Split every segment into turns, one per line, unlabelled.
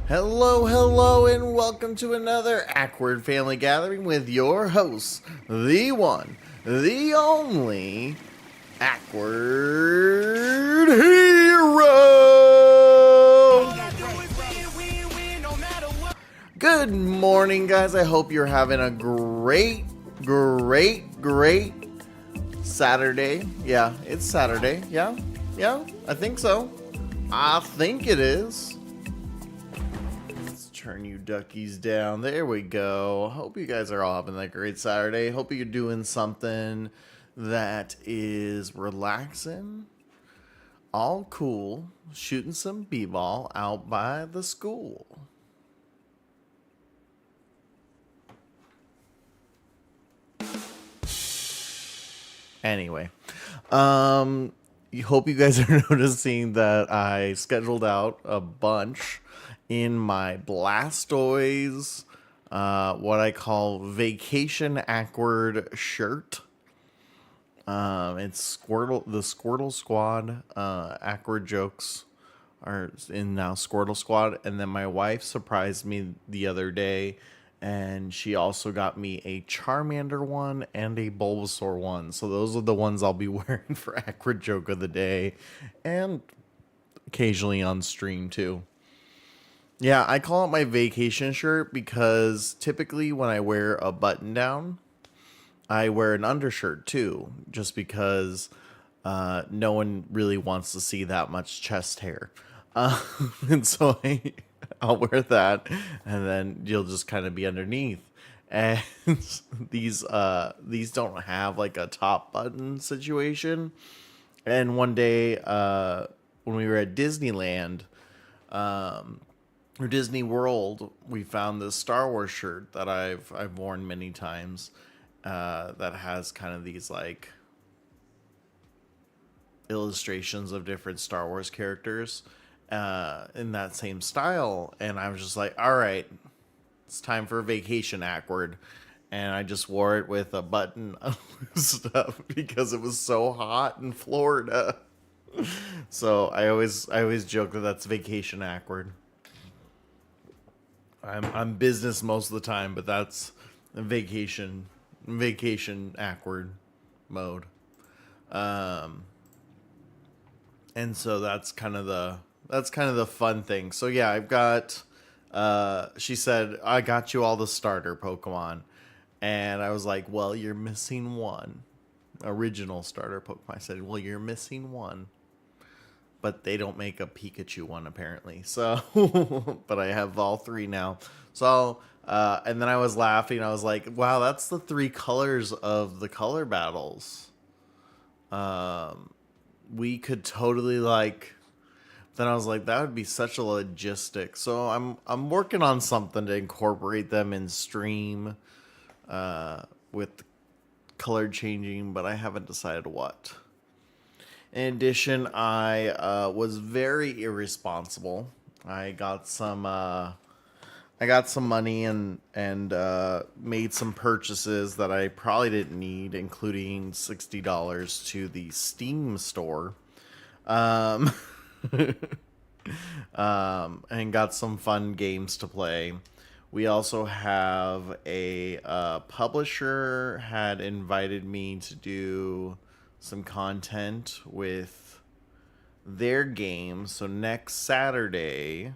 Hello, and welcome to another Akward family gathering with your hosts, the one, the only, Akward Hero! Good morning, guys. I hope you're having a great Saturday. Yeah, it's Saturday. Yeah, I think so. I think it is. Turn you duckies down. There we go. Hope you guys are all having a great Saturday. Hope you're doing something that is relaxing, all cool, shooting some b-ball out by the school. Anyway, hope you guys are noticing that I scheduled out a bunch in my Blastoise, what I call Vacation Akward shirt. It's the Squirtle Squad. Akward jokes are in now Squirtle Squad. And then my wife surprised me the other day, and she also got me a Charmander one and a Bulbasaur one. So those are the ones I'll be wearing for Akward joke of the day, and occasionally on stream too. Yeah, I call it my vacation shirt because typically when I wear a button down, I wear an undershirt too, just because no one really wants to see that much chest hair. And so I'll wear that, and then you'll just kind of be underneath. And these don't have like a top button situation. And one day when we were at Disneyland, or Disney World, we found this Star Wars shirt that I've worn many times, that has kind of these like illustrations of different Star Wars characters in that same style, and I was just like, all right, it's time for vacation Akward. And I just wore it with a button stuff because it was so hot in Florida. So I always joke that that's vacation Akward. I'm business most of the time, but that's vacation Akward mode. And so that's kind of the fun thing. So yeah, I've got she said, I got you all the starter Pokemon. And I was like, well, you're missing one. Original starter Pokemon. I said, well, you're missing one. But they don't make a Pikachu one apparently. So, but I have all three now. So, and then I was laughing. I was like, wow, that's the three colors of the color battles. We could totally like, then I was like, that would be such a logistic. So I'm working on something to incorporate them in stream, with color changing, but I haven't decided what. In addition, I was very irresponsible. I got some money and made some purchases that I probably didn't need, including $60 to the Steam store, and got some fun games to play. We also have a publisher had invited me to do some content with their game. So next Saturday,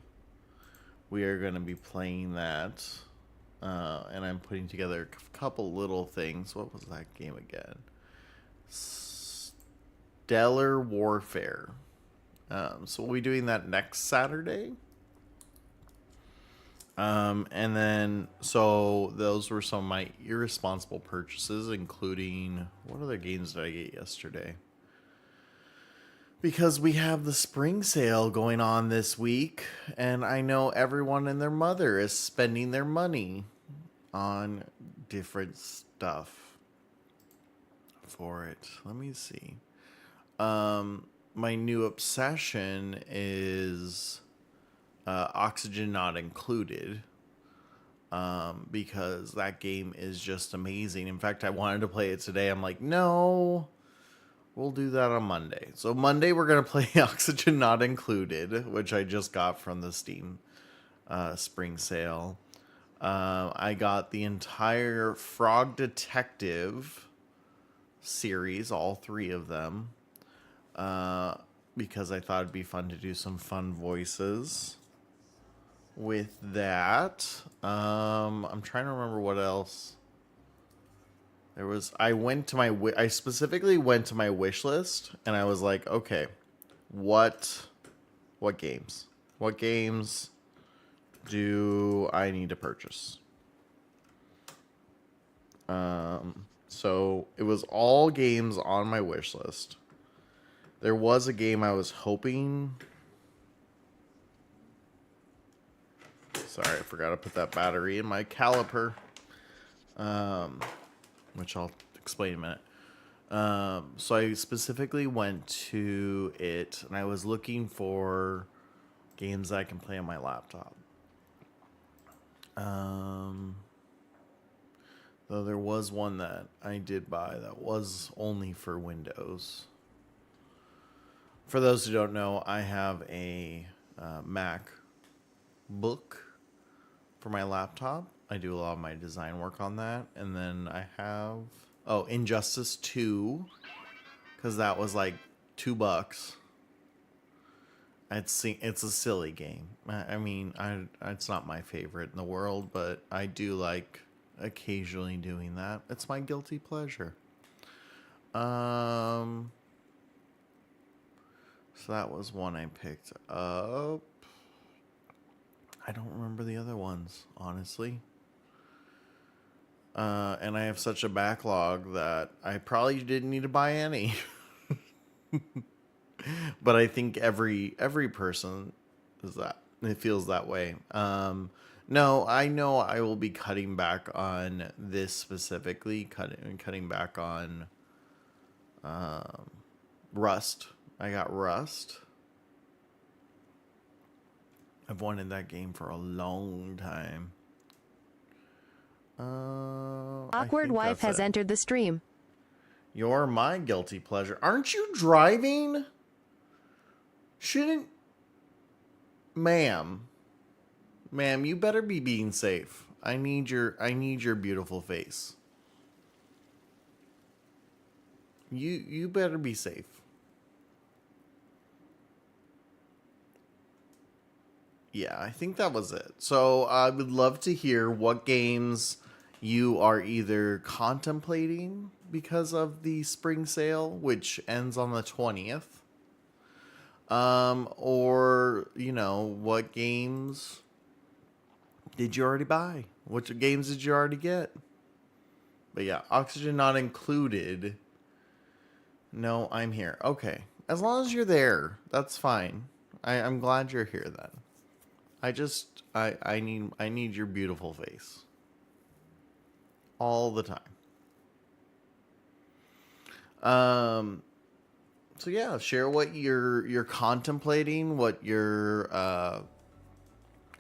we are going to be playing that. And I'm putting together a couple little things. What was that game again? Stellar Warfare. So we'll be doing that next Saturday. And then, so those were some of my irresponsible purchases, including, what other games did I get yesterday? Because we have the spring sale going on this week, and I know everyone and their mother is spending their money on different stuff for it. Let me see. My new obsession is Oxygen Not Included, because that game is just amazing. In fact, I wanted to play it today. I'm like, no, we'll do that on Monday. So Monday we're going to play Oxygen Not Included, which I just got from the Steam spring sale. I got the entire Frog Detective series, all three of them, because I thought it'd be fun to do some fun voices with that. I'm trying to remember what else. There was, I specifically went to my wish list and I was like, okay, what games? What games do I need to purchase? So it was all games on my wish list. There was a game I was hoping. Sorry, I forgot to put that battery in my caliper. Which I'll explain in a minute. So I specifically went to it and I was looking for games that I can play on my laptop. Though there was one that I did buy that was only for Windows. For those who don't know, I have a MacBook for my laptop. I do a lot of my design work on that. And then I have, Injustice 2, because that was like $2. It's a silly game. I mean, it's not my favorite in the world, but I do like occasionally doing that. It's my guilty pleasure. So that was one I picked up. I don't remember the other ones, honestly. And I have such a backlog that I probably didn't need to buy any. But I think every person is that. It feels that way. No, I know I will be cutting back on this specifically, cutting back on Rust. I got Rust. I've wanted that game for a long time.
Awkward wife has entered the stream.
You're my guilty pleasure. Aren't you driving? Shouldn't... Ma'am, you better be being safe. I need your beautiful face. You better be safe. Yeah, I think that was it. So I would love to hear what games you are either contemplating because of the spring sale, which ends on the 20th. Or, what games did you already buy? Which games did you already get? But yeah, oxygen not included. No, I'm here. Okay. As long as you're there, that's fine. I'm glad you're here then. I need your beautiful face. All the time. So yeah, share what you're contemplating, what you're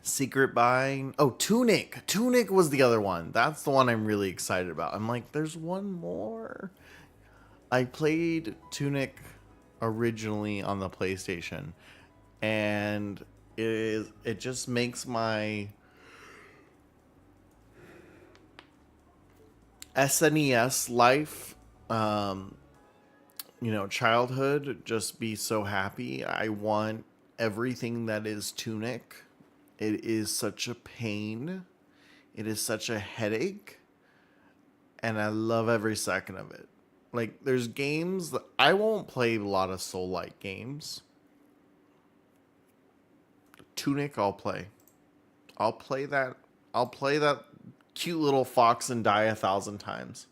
secret buying. Oh, Tunic. Tunic was the other one. That's the one I'm really excited about. I'm like, there's one more. I played Tunic originally on the PlayStation, and it just makes my SNES life, childhood just be so happy. I want everything that is Tunic. It is such a pain. It is such a headache. And I love every second of it. Like, there's games that I won't play a lot of Soul-like games. Tunic, I'll play. I'll play that cute little fox and die 1,000 times.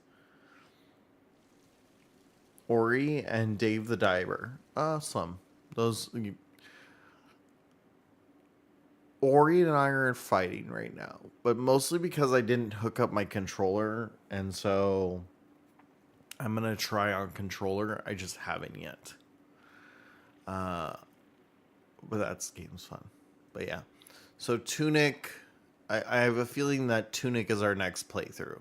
Ori and Dave the Diver. Awesome. Ori and I are fighting right now, but mostly because I didn't hook up my controller, and so I'm gonna try on controller. I just haven't yet. But that's game's fun. But yeah, so Tunic. I have a feeling that Tunic is our next playthrough,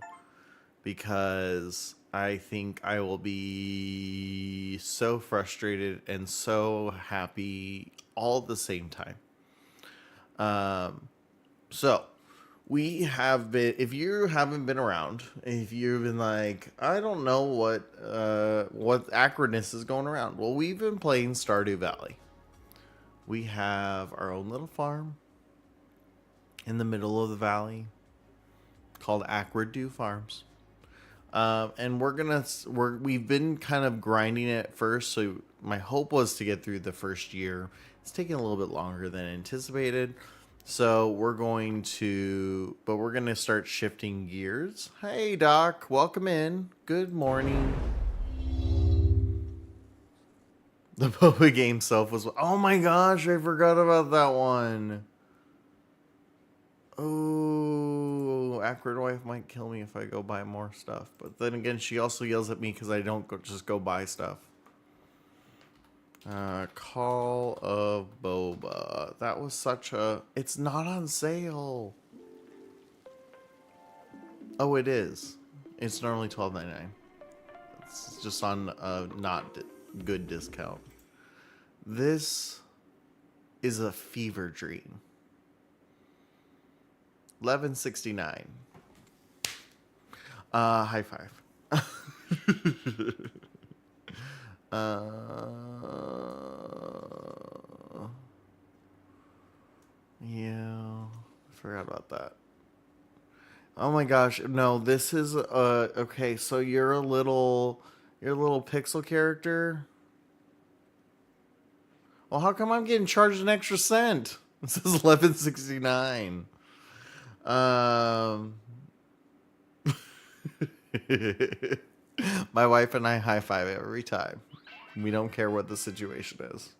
because I think I will be so frustrated and so happy all at the same time. So we have been, if you haven't been around, if you've been like, I don't know what awkwardness is going around. Well, we've been playing Stardew Valley. We have our own little farm in the middle of the valley called Akward Dew Farms. And we've been kind of grinding it first. So my hope was to get through the first year. It's taking a little bit longer than anticipated. So we're going to start shifting gears. Hey, Doc, welcome in. Good morning. The boba game self was, oh my gosh, I forgot about that one. Oh, Akward wife might kill me if I go buy more stuff. But then again, she also yells at me because I don't just go buy stuff. Call of Boba. That was such a... It's not on sale. Oh, it is. It's normally $12.99. It's just on a not good discount. This is a fever dream. $11.69. High five. Yeah, I forgot about that. Oh my gosh, no, this is okay, so you're a little pixel character. Well, how come I'm getting charged an extra cent? This is $11.69. My wife and I high five every time. We don't care what the situation is.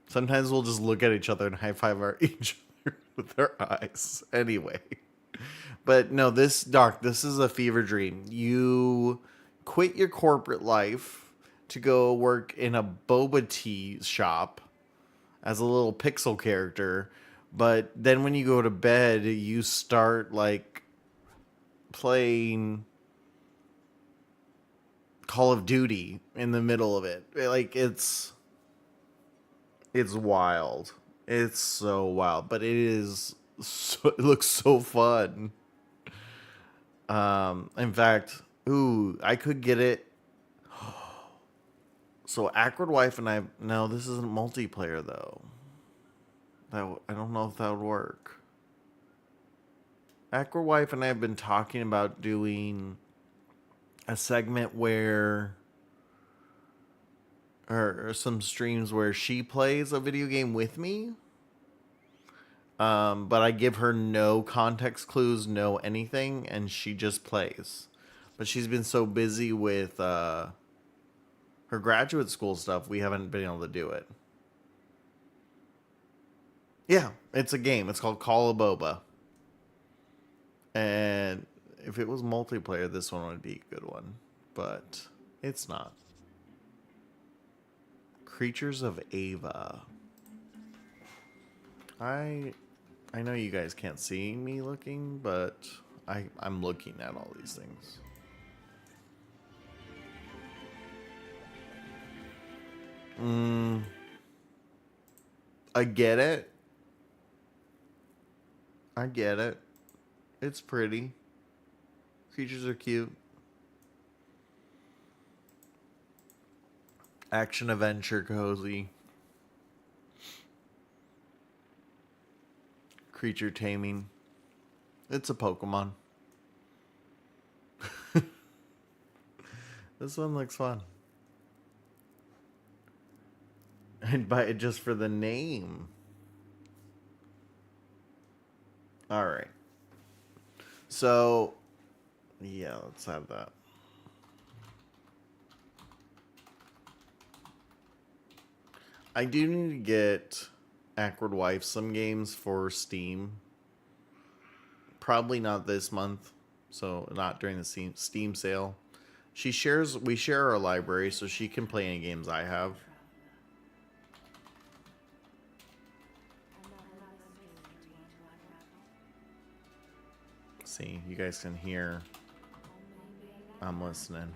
Sometimes we'll just look at each other and high five each other with our eyes. Anyway. But no, this is a fever dream. You quit your corporate life to go work in a boba tea shop as a little pixel character. But then when you go to bed, you start like playing Call of Duty in the middle of it. Like it's wild. It's so wild, but it looks so fun. In fact, ooh, I could get it. So Akward wife and I, no, this isn't multiplayer though. I don't know if that would work. Akward wife and I have been talking about doing a segment where, or some streams where she plays a video game with me. But I give her no context clues, no anything, and she just plays. But she's been so busy with her graduate school stuff, we haven't been able to do it. Yeah, it's a game. It's called Call of Boba. And if it was multiplayer, this one would be a good one. But it's not. Creatures of Ava. I know you guys can't see me looking, but I'm looking at all these things. I get it. I get it. It's pretty. Creatures are cute. Action adventure cozy. Creature taming. It's a Pokemon. This one looks fun. I'd buy it just for the name. Alright. So, yeah, let's have that. I do need to get Akward Wife some games for Steam. Probably not this month, so not during the Steam sale. We share our library, so she can play any games I have. See, you guys can hear. I'm listening.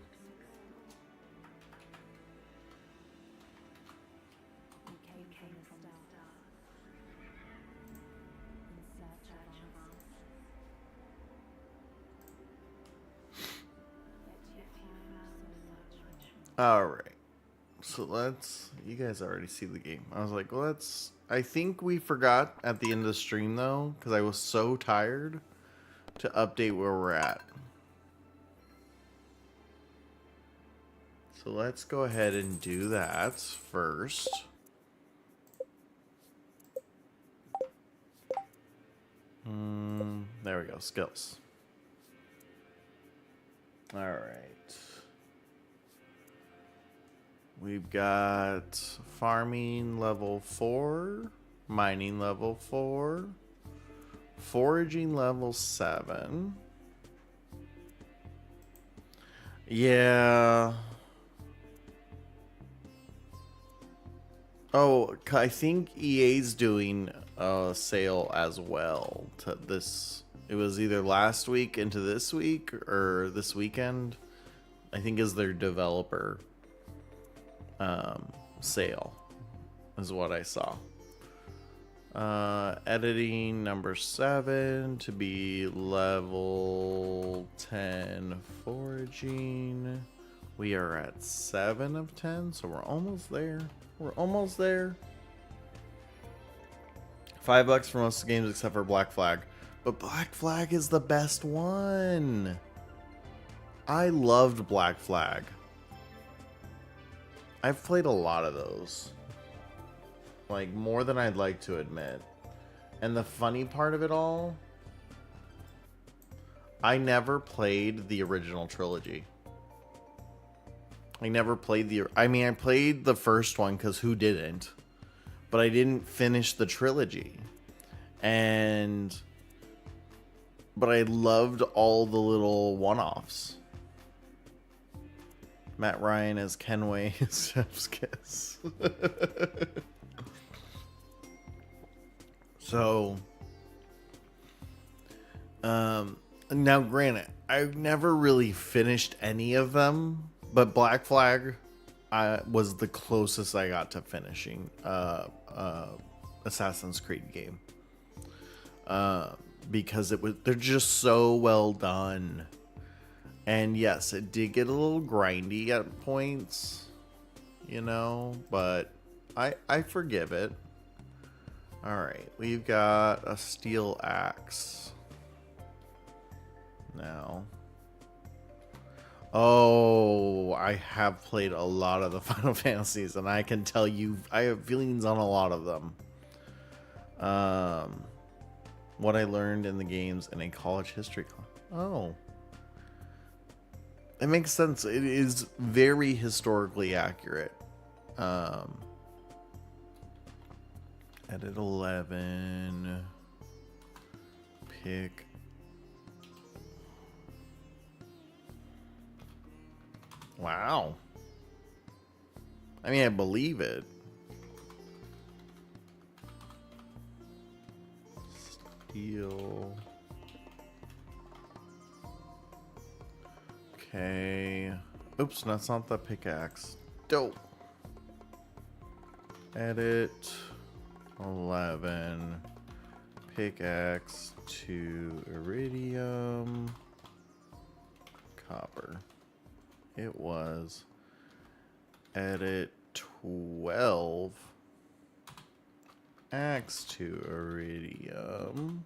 All right. So you guys already see the game. I was like, I think we forgot at the end of the stream though, because I was so tired to update where we're at. So let's go ahead and do that first. There we go, skills. All right. We've got farming level 4, mining level 4, foraging level 7. Yeah. Oh, I think EA's doing a sale as well to this. It was either last week into this week or this weekend. I think is their developer sale is what I saw. Editing number 7 to be level 10 foraging. We are at 7 of 10, so we're almost there. We're almost there. $5 for most games except for Black Flag. But Black Flag is the best one. I loved Black Flag. I've played a lot of those. Like, more than I'd like to admit. And the funny part of it all, I never played the original trilogy. I never played I played the first one, because who didn't? But I didn't finish the trilogy. But I loved all the little one-offs. Matt Ryan as Kenway as Chef's Kiss. So, now granted, I've never really finished any of them, but Black Flag was the closest I got to finishing Assassin's Creed game. Because they're just so well done. And yes, it did get a little grindy at points, you know, but I forgive it. All right, we've got a steel axe now. Oh, I have played a lot of the Final Fantasies, and I can tell you, I have feelings on a lot of them. What I learned in the games in a college history class. Oh. It makes sense. It is very historically accurate. Edit 11. Pick. Wow. I mean, I believe it. Steel. Okay. Oops, that's not the pickaxe. Dope. Edit 11. Pickaxe to iridium. Copper. It was edit 12. Axe to iridium.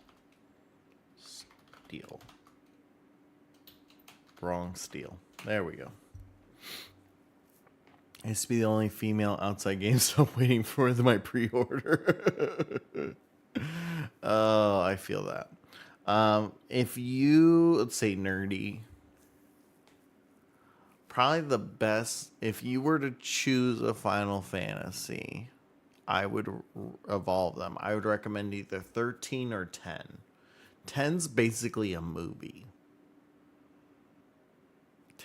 Steel. Wrong steel. There we go. I used to be the only female outside GameStop waiting for my pre-order. Oh, I feel that. If you, let's say nerdy, probably the best, if you were to choose a Final Fantasy, I would evolve them. I would recommend either 13 or 10. 10's basically a movie.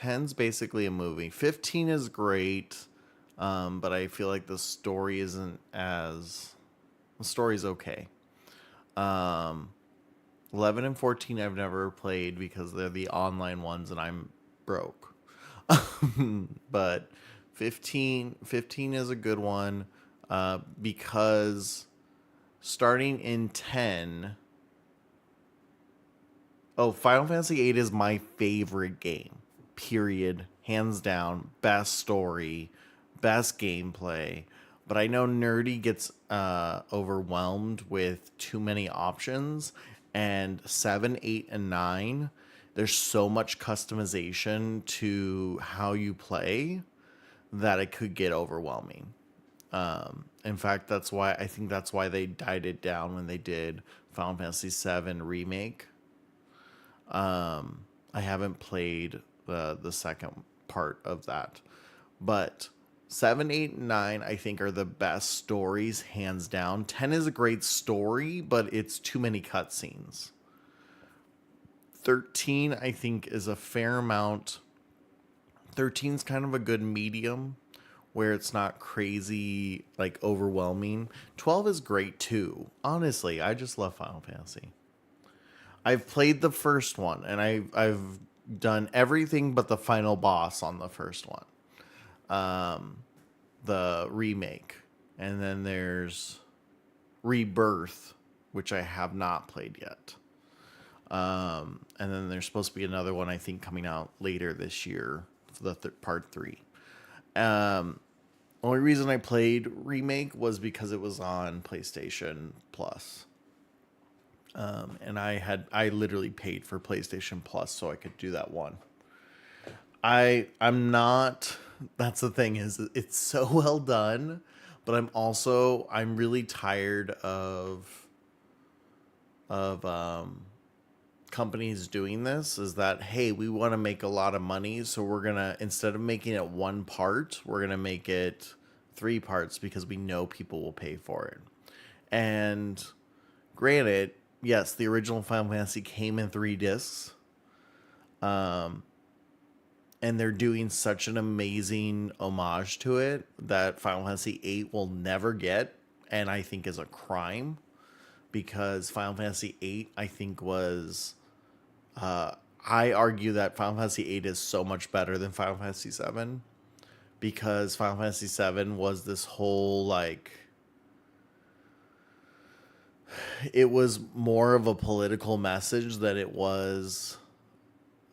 10's basically a movie. 15 is great, but I feel like the story isn't as... The story's okay. 11 and 14 I've never played because they're the online ones and I'm broke. But 15 is a good one because starting in 10... Oh, Final Fantasy 8 is my favorite game. Period. hands down, best story, best gameplay. But I know Nerdy gets overwhelmed with too many options, and 7, 8, and 9, there's so much customization to how you play that it could get overwhelming. In fact, I think that's why they died it down when they did Final Fantasy VII Remake. I haven't played the second part of that, but 7, 8, and 9 I think are the best stories, hands down. 10 is a great story, but it's too many cutscenes. 13 I think is a fair amount. 13's kind of a good medium where it's not crazy, like overwhelming. 12 is great too. Honestly, I just love Final Fantasy. I've played the first one, and I've done everything but the final boss on the first one. The remake. And then there's Rebirth, which I have not played yet. And then there's supposed to be another one, I think, coming out later this year, for the part 3. Only reason I played Remake was because it was on PlayStation Plus. And I literally paid for PlayStation Plus so I could do that one. I'm not, that's the thing, is it's so well done, but I'm really tired of companies doing this. Is that, hey, we want to make a lot of money, so we're gonna, instead of making it one part, we're gonna make it 3 parts because we know people will pay for it. And granted, yes, the original Final Fantasy came in 3 discs. And they're doing such an amazing homage to it that Final Fantasy VIII will never get, and I think is a crime, because Final Fantasy VIII, I think, was... I argue that Final Fantasy VIII is so much better than Final Fantasy VII, because Final Fantasy VII was this whole, like... It was more of a political message than it was...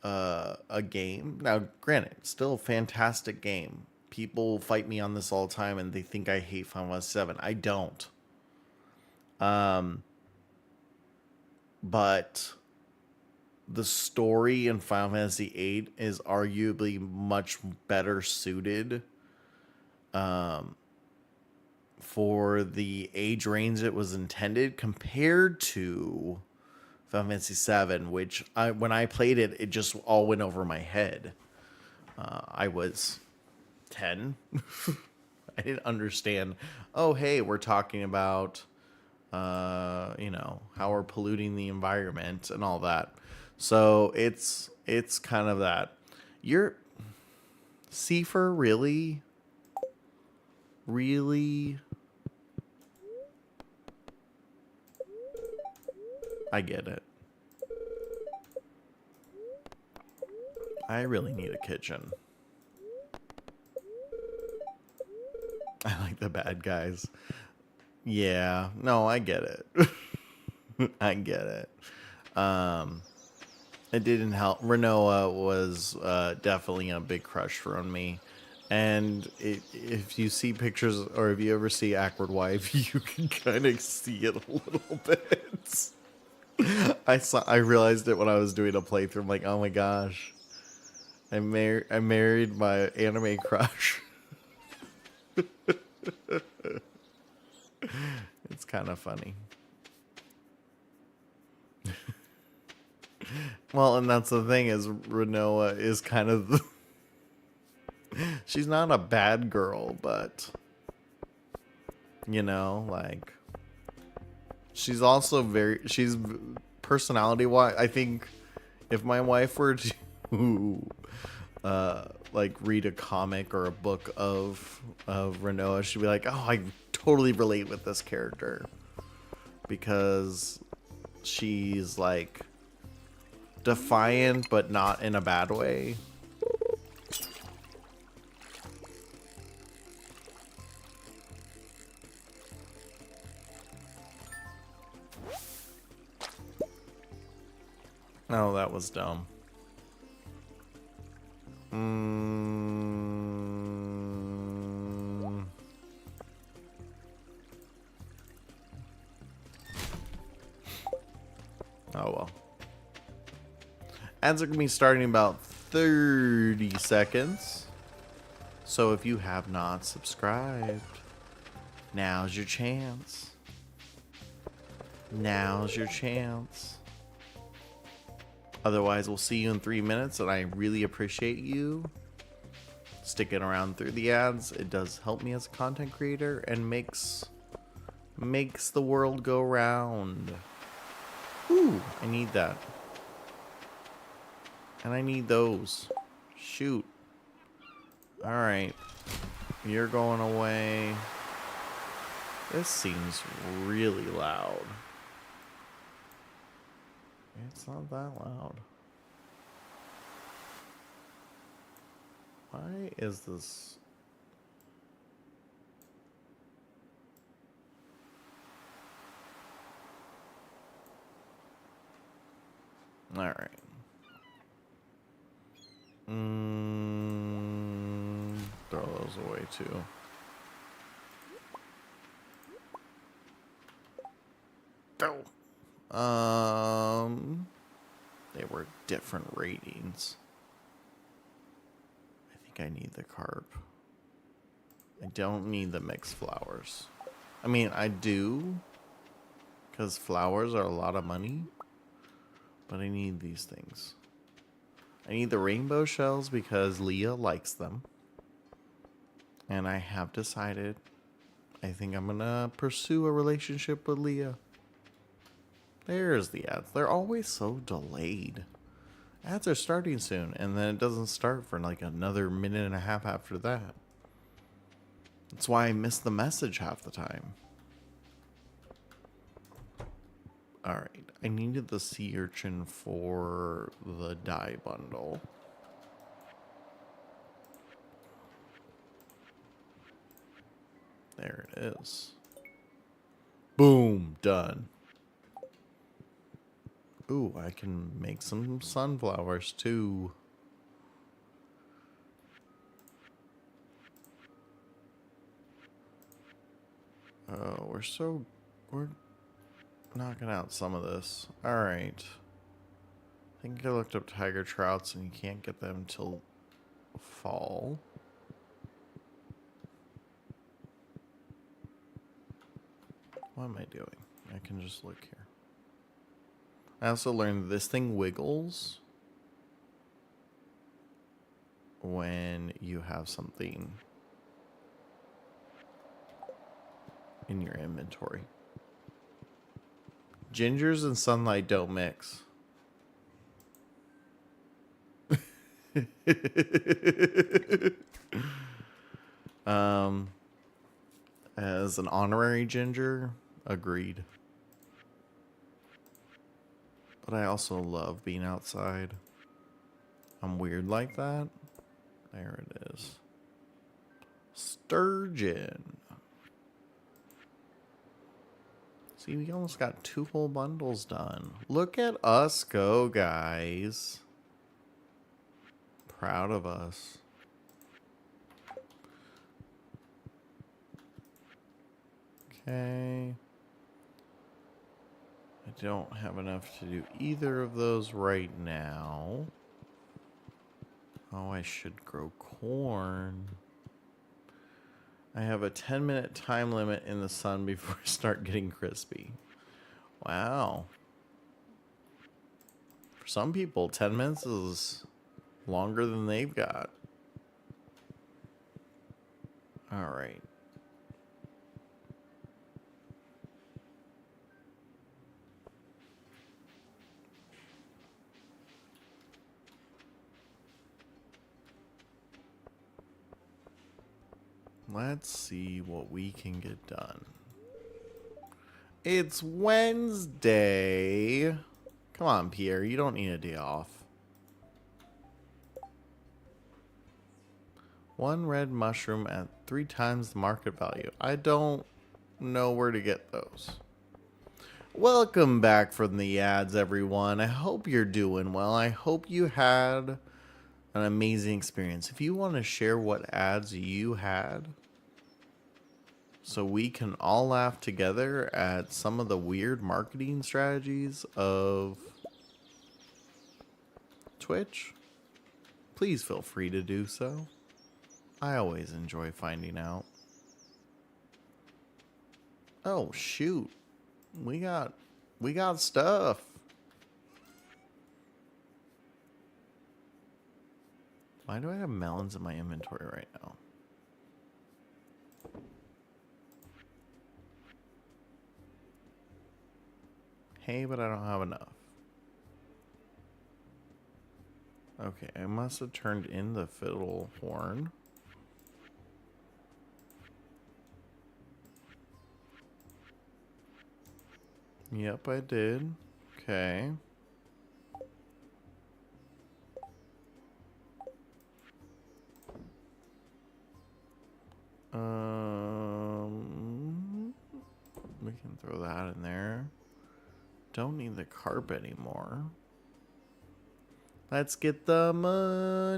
a game. Now, granted, still a fantastic game. People fight me on this all the time, and they think I hate Final Fantasy VII. I don't. But the story in Final Fantasy VIII is arguably much better suited for the age range it was intended compared to Final Fantasy VII, which when I played it, it just all went over my head. I was 10. I didn't understand. Oh, hey, we're talking about, how we're polluting the environment and all that. So it's kind of that. You're Seifer, really? Really? I get it. I really need a kitchen. I like the bad guys. Yeah, no, I get it. I get it. It didn't help. Renoa was definitely a big crush for me. And if you see pictures, or if you ever see Akward Wife, you can kind of see it a little bit. I realized it when I was doing a playthrough. I'm like, oh my gosh, I married my anime crush. It's kind of funny. Well, and that's the thing, is Renoa is kind of she's not a bad girl, but like, she's also she's personality wise, I think if my wife were to like read a comic or a book of Renoa, she'd be like, oh, I totally relate with this character, because she's like defiant but not in a bad way. Oh, that was dumb. Oh well. Ads are going to be starting in about 30 seconds. So if you have not subscribed, now's your chance. Now's your chance. Otherwise, we'll see you in 3 minutes, and I really appreciate you sticking around through the ads. It does help me as a content creator and makes the world go round. Ooh, I need that. And I need those. Shoot. Alright. You're going away. This seems really loud. It's not that loud. Why is this? All right. Throw those away too. They were different ratings. I think I need the carp. I don't need the mixed flowers. I mean, I do, because flowers are a lot of money, but I need these things. I need the rainbow shells because Leah likes them. And I have decided I think I'm gonna pursue a relationship with Leah. There's the ads. They're always so delayed. Ads are starting soon, and then it doesn't start for like another minute and a half after that. That's why I miss the message half the time. Alright, I needed the sea urchin for the dye bundle. There it is. Boom, done. Ooh, I can make some sunflowers too. Oh, we're knocking out some of this. Alright. I think I looked up tiger trouts and you can't get them until fall. What am I doing? I can just look here. I also learned this thing wiggles when you have something in your inventory. Gingers and sunlight don't mix. As an honorary ginger, agreed. But I also love being outside. I'm weird like that. There it is. Sturgeon. See, we almost got 2 whole bundles done. Look at us go, guys. Proud of us. Okay. I don't have enough to do either of those right now. Oh, I should grow corn. I have a 10-minute time limit in the sun before I start getting crispy. Wow. For some people, 10 minutes is longer than they've got. All right. Let's see what we can get done. It's Wednesday. Come on, Pierre. You don't need a day off. 1 red mushroom at 3 times the market value. I don't know where to get those. Welcome back from the ads, everyone. I hope you're doing well. I hope you had an amazing experience. If you want to share what ads you had, so we can all laugh together at some of the weird marketing strategies of Twitch, please feel free to do so. I always enjoy finding out. Oh shoot. We got stuff. Why do I have melons in my inventory right now? Hey, but I don't have enough. Okay, I must have turned in the fiddle horn. Yep, I did. Okay. We can throw that in there. Don't need the carp anymore. Let's get the money.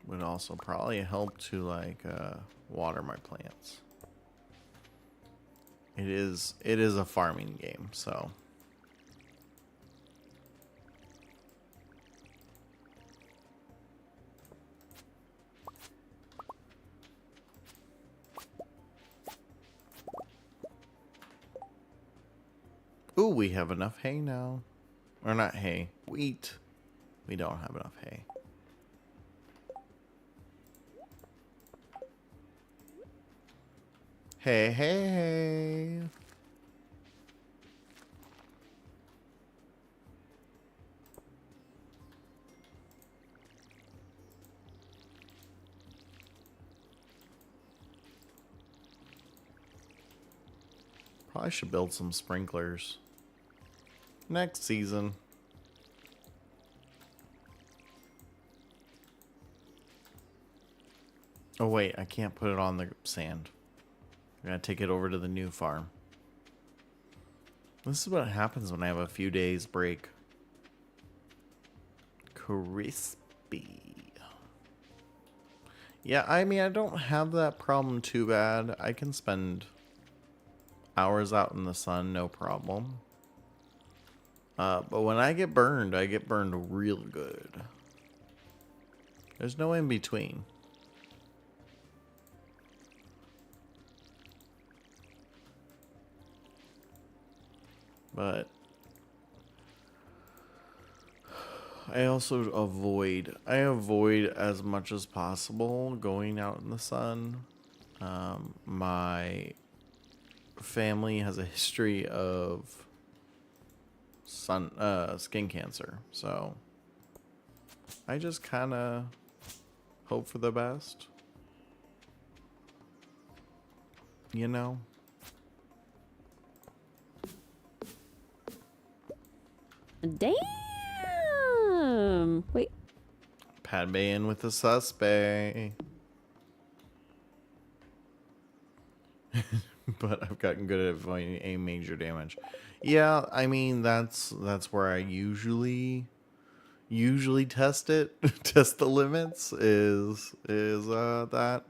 Would also probably help to like water my plants. It is a farming game, so. Ooh, we have enough hay now. Or not hay, wheat. We don't have enough hay. Hey, hey, hey. Probably should build some sprinklers. Next season. Oh wait, I can't put it on the sand. I gotta take it over to the new farm. This is what happens when I have a few days break. Crispy. Yeah, I mean, I don't have that problem too bad. I can spend hours out in the sun, no problem. But when I get burned real good. There's no in between. But I also avoid as much as possible going out in the sun. My family has a history of skin cancer, so I just kind of hope for the best, you know.
Damn. Wait.
Padme in with the suspect. But I've gotten good at avoiding a major damage. Yeah, I mean that's where I usually test it. Test the limits is that.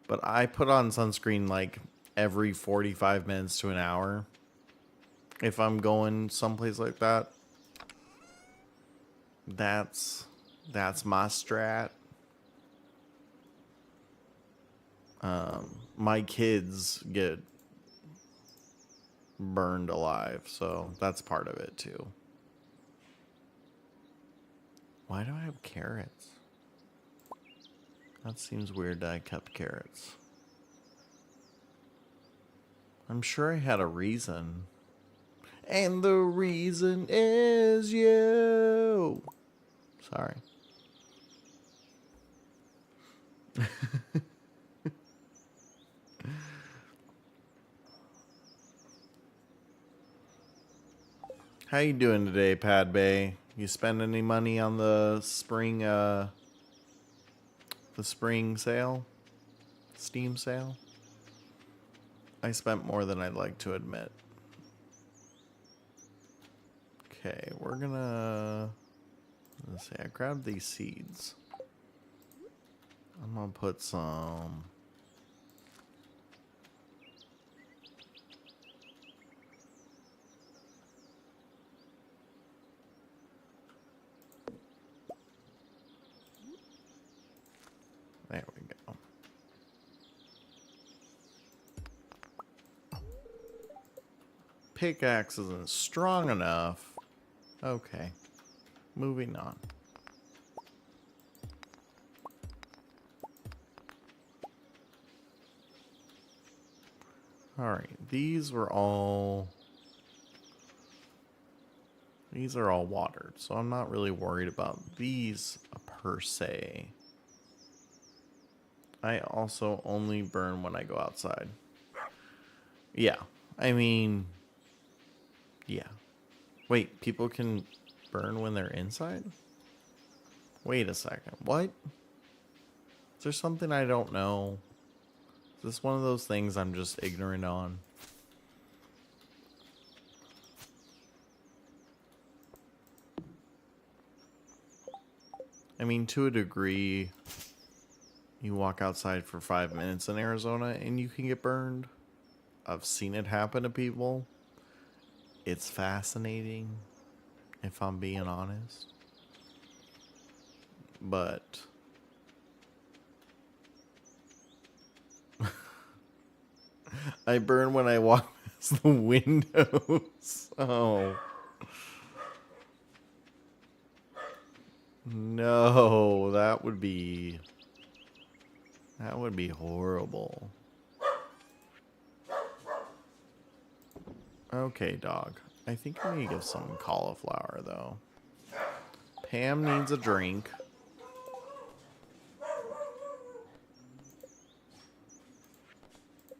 But I put on sunscreen like every 45 minutes to an hour if I'm going someplace like that. That's my strat. My kids get burned alive, so that's part of it too. Why do I have carrots? That seems weird that I kept carrots. I'm sure I had a reason. And the reason is you. Sorry. How you doing today, Pad Bay? You spend any money on the spring sale? Steam sale? I spent more than I'd like to admit. Okay, we're gonna... Let's see, I grabbed these seeds. I'm gonna put some... There we go. Pickaxe isn't strong enough. Okay. Moving on. Alright, these are all watered, so I'm not really worried about these per se. I also only burn when I go outside. Yeah, I mean, yeah. Wait, people can burn when they're inside? Wait a second, what? Is there something I don't know? Is this one of those things I'm just ignorant on? I mean, to a degree, you walk outside for 5 minutes in Arizona and you can get burned. I've seen it happen to people. It's fascinating, if I'm being honest. But I burn when I walk past the windows. Oh. No, that would be horrible. Okay, dog. I think I need to give some cauliflower, though. Pam needs a drink.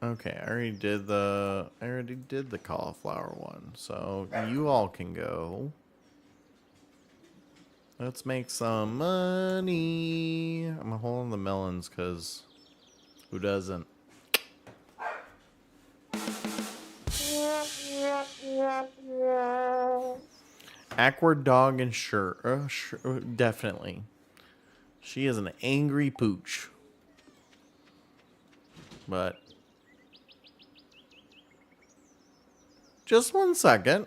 Okay, I already did the cauliflower one. So you all can go. Let's make some money. I'm holding the melons because who doesn't? Akward dog and definitely. She is an angry pooch. But just 1 second.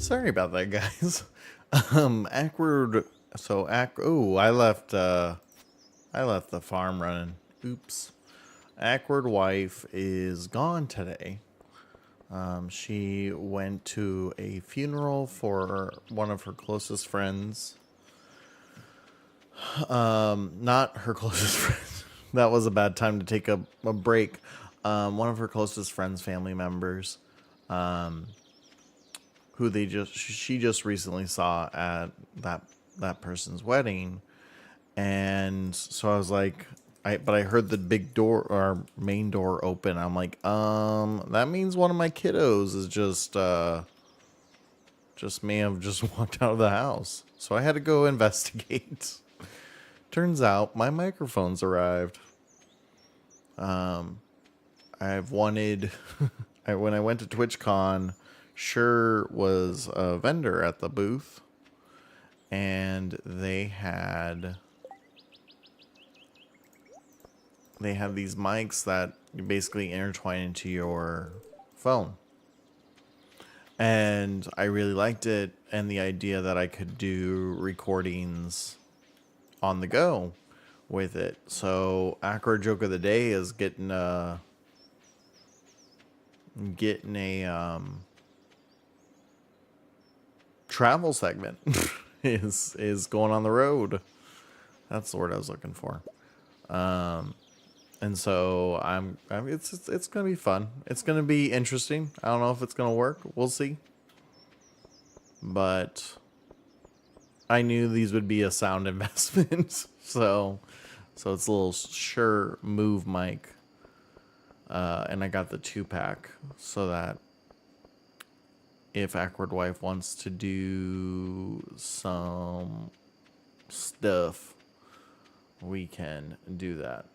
Sorry about that, guys. Akward. So, oh, I left the farm running. Oops. Akward wife is gone today. She went to a funeral for one of her closest friends. Not her closest friend. That was a bad time to take a break. One of her closest friends, family members, who she just recently saw at that person's wedding. And so I was like, but I heard the big door or main door open. I'm like, that means one of my kiddos is just may have just walked out of the house. So I had to go investigate. Turns out my microphones arrived. I've wanted, when I went to TwitchCon, Sure was a vendor at the booth, and they had these mics that you basically intertwine into your phone. And I really liked it, and the idea that I could do recordings on the go with it. So Akward joke of the day is getting a travel segment is going on the road. That's the word I was looking for. And so it's gonna be fun. It's gonna be interesting. I don't know if it's gonna work. We'll see. But I knew these would be a sound investment, so it's a little Shure Move mic, and I got the 2-pack so that if Akward Wife wants to do some stuff, we can do that.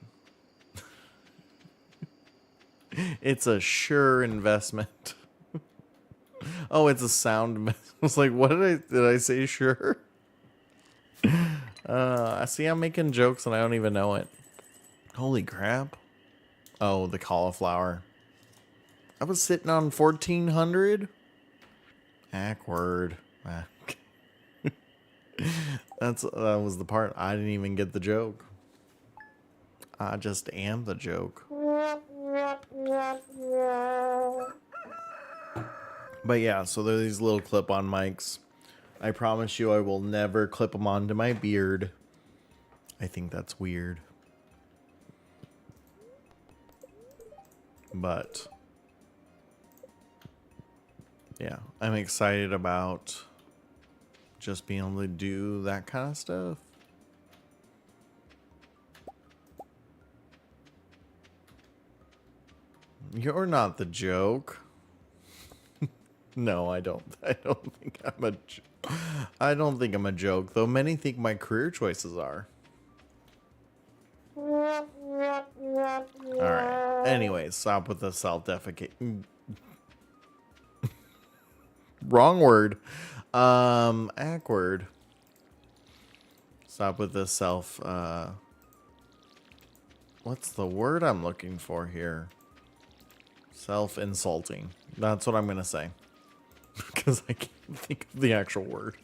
It's a Shure investment. Oh, it's a sound. I was like, what did I say? Sure. I see. I'm making jokes and I don't even know it. Holy crap! Oh, the cauliflower. I was sitting on 1,400. Akward. That was the part I didn't even get the joke. I just am the joke. But yeah, so there are these little clip-on mics. I promise you I will never clip them onto my beard. I think that's weird. But yeah, I'm excited about just being able to do that kind of stuff. You're not the joke. No, I don't think I'm a I don't think I'm a joke, though many think my career choices are. Alright. Anyways, stop with the self-defecate. Wrong word. Akward. Stop with the self, what's the word I'm looking for here? Self-insulting. That's what I'm gonna say. Because I can't think of the actual word.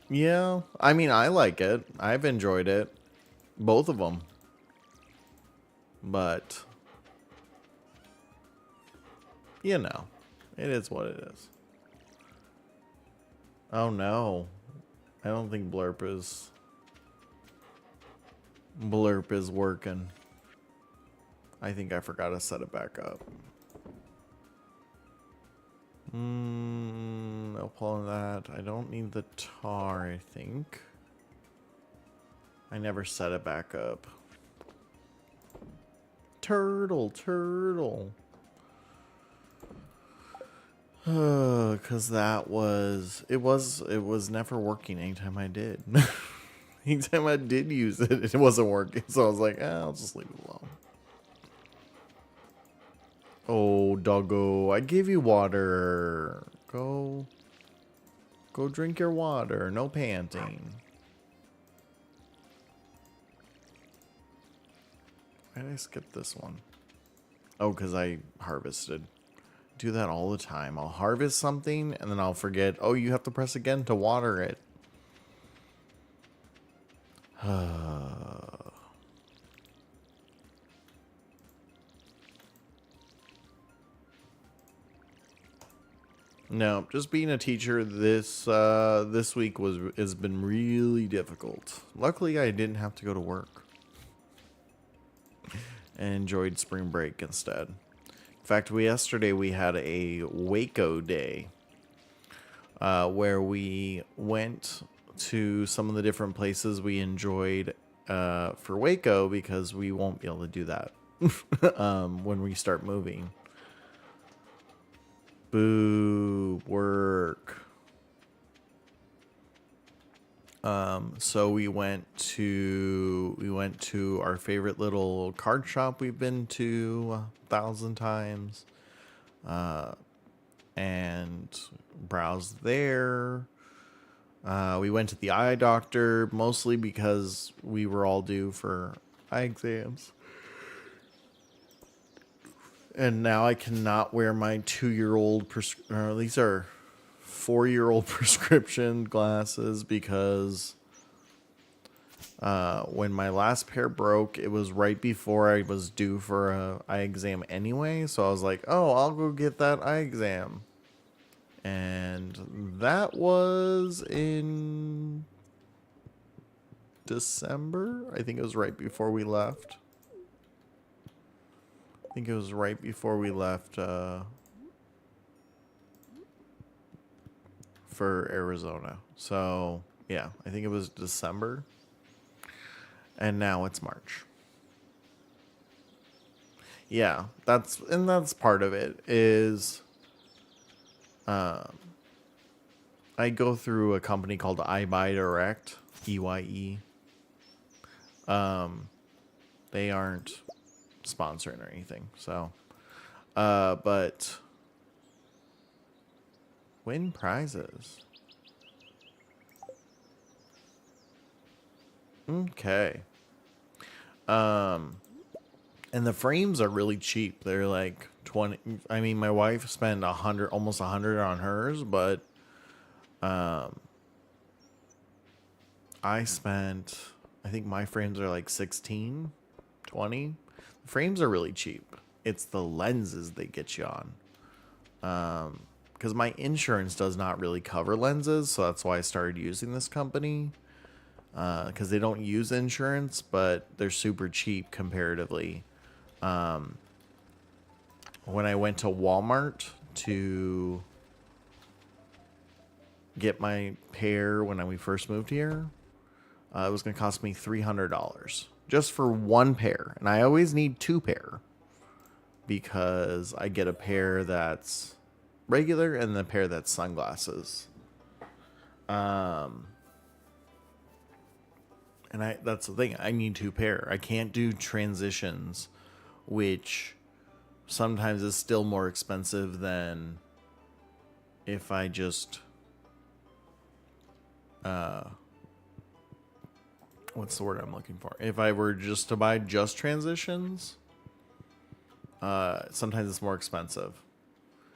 Yeah, I mean, I like it. I've enjoyed it. Both of them. But, you know, it is what it is. Oh no. I don't think Blurp is working. I think I forgot to set it back up. No pulling that. I don't need the tar, I think. I never set it back up. Turtle. Cause it was never working anytime I did. Anytime I did use it, it wasn't working. So I was like, I'll just leave it alone. Oh, doggo, I gave you water. Go drink your water. No panting. Why did I skip this one? Oh, because I harvested. do that all the time. I'll harvest something and then I'll forget, oh, you have to press again to water it. No, just being a teacher this week has been really difficult. Luckily, I didn't have to go to work. And enjoyed spring break instead. In fact, yesterday we had a Waco day, where we went to some of the different places we enjoyed for Waco, because we won't be able to do that when we start moving. Boo, work. So we went to our favorite little card shop we've been to 1,000 times, and browsed there. We went to the eye doctor mostly because we were all due for eye exams. And now I cannot wear my 2-year-old, these are 4-year-old prescription glasses, because when my last pair broke, it was right before I was due for a eye exam anyway. So I was like, oh, I'll go get that eye exam. And that was in December. I think it was right before we left. I think it was right before we left for Arizona. So, yeah, I think it was December. And now it's March. Yeah, that's part of it is I go through a company called iBuy Direct, EYE. They aren't sponsoring or anything, so but win prizes. Okay. And the frames are really cheap. They're like 20. I mean, my wife spent almost 100 on hers, but I think my frames are like 16, 20. The frames are really cheap. It's the lenses they get you on. Because my insurance does not really cover lenses, so that's why I started using this company. Because they don't use insurance, but they're super cheap comparatively. When I went to Walmart to get my pair when we first moved here, it was going to cost me $300 just for one pair. And I always need 2 pair because I get a pair that's regular and the pair that's sunglasses. And that's the thing. I need 2 pair. I can't do transitions, which sometimes is still more expensive than if I just what's the word I'm looking for? If I were just to buy just transitions, sometimes it's more expensive.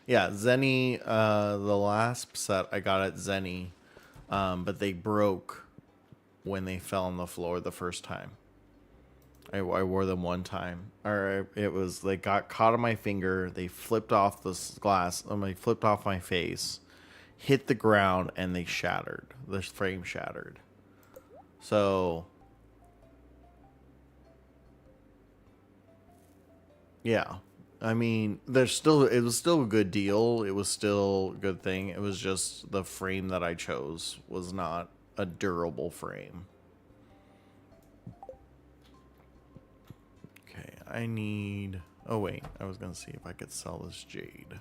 Yeah, Zenny, the last set I got at Zenny, but they broke when they fell on the floor the first time. I wore them one time. Or it was, they got caught on my finger. They flipped off this glass. They flipped off my face, hit the ground, and they shattered. The frame shattered. So, yeah. I mean, it was still a good deal. It was still a good thing. It was just the frame that I chose was not a durable frame. Okay, I need... Oh, wait. I was going to see if I could sell this jade.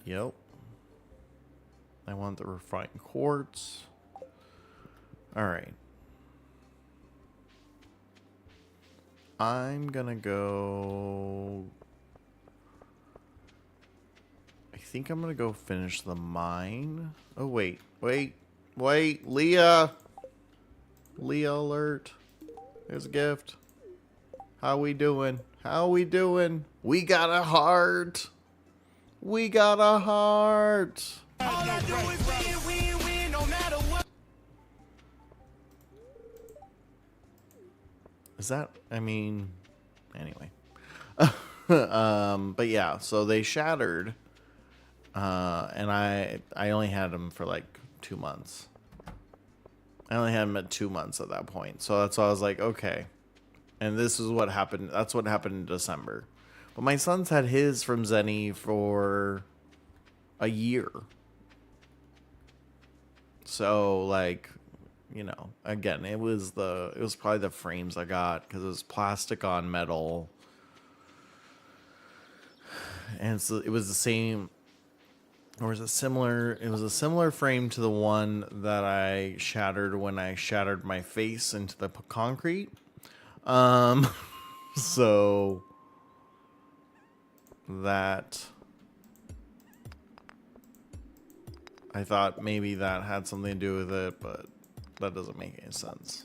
Yep. I want the refined quartz. Alright. I'm going to go... I think I'm going to go finish the mine. Oh, wait. Leah! Leah alert. There's a gift. How we doing? How we doing? We got a heart. We got a heart.
All I do is win, win, win, no matter what.
Is that, I mean, anyway. But yeah, so they shattered. And I only had them for like 2 months. I only had them at 2 months at that point. So that's why I was like, okay. And this is what happened. That's what happened in December. But my son's had his from Zenny for a year. So like, you know, again, it was probably the frames I got because it was plastic on metal. And so it was the same. Or was it similar? It was a similar frame to the one that I shattered when I shattered my face into the concrete. So that I thought maybe that had something to do with it, but that doesn't make any sense.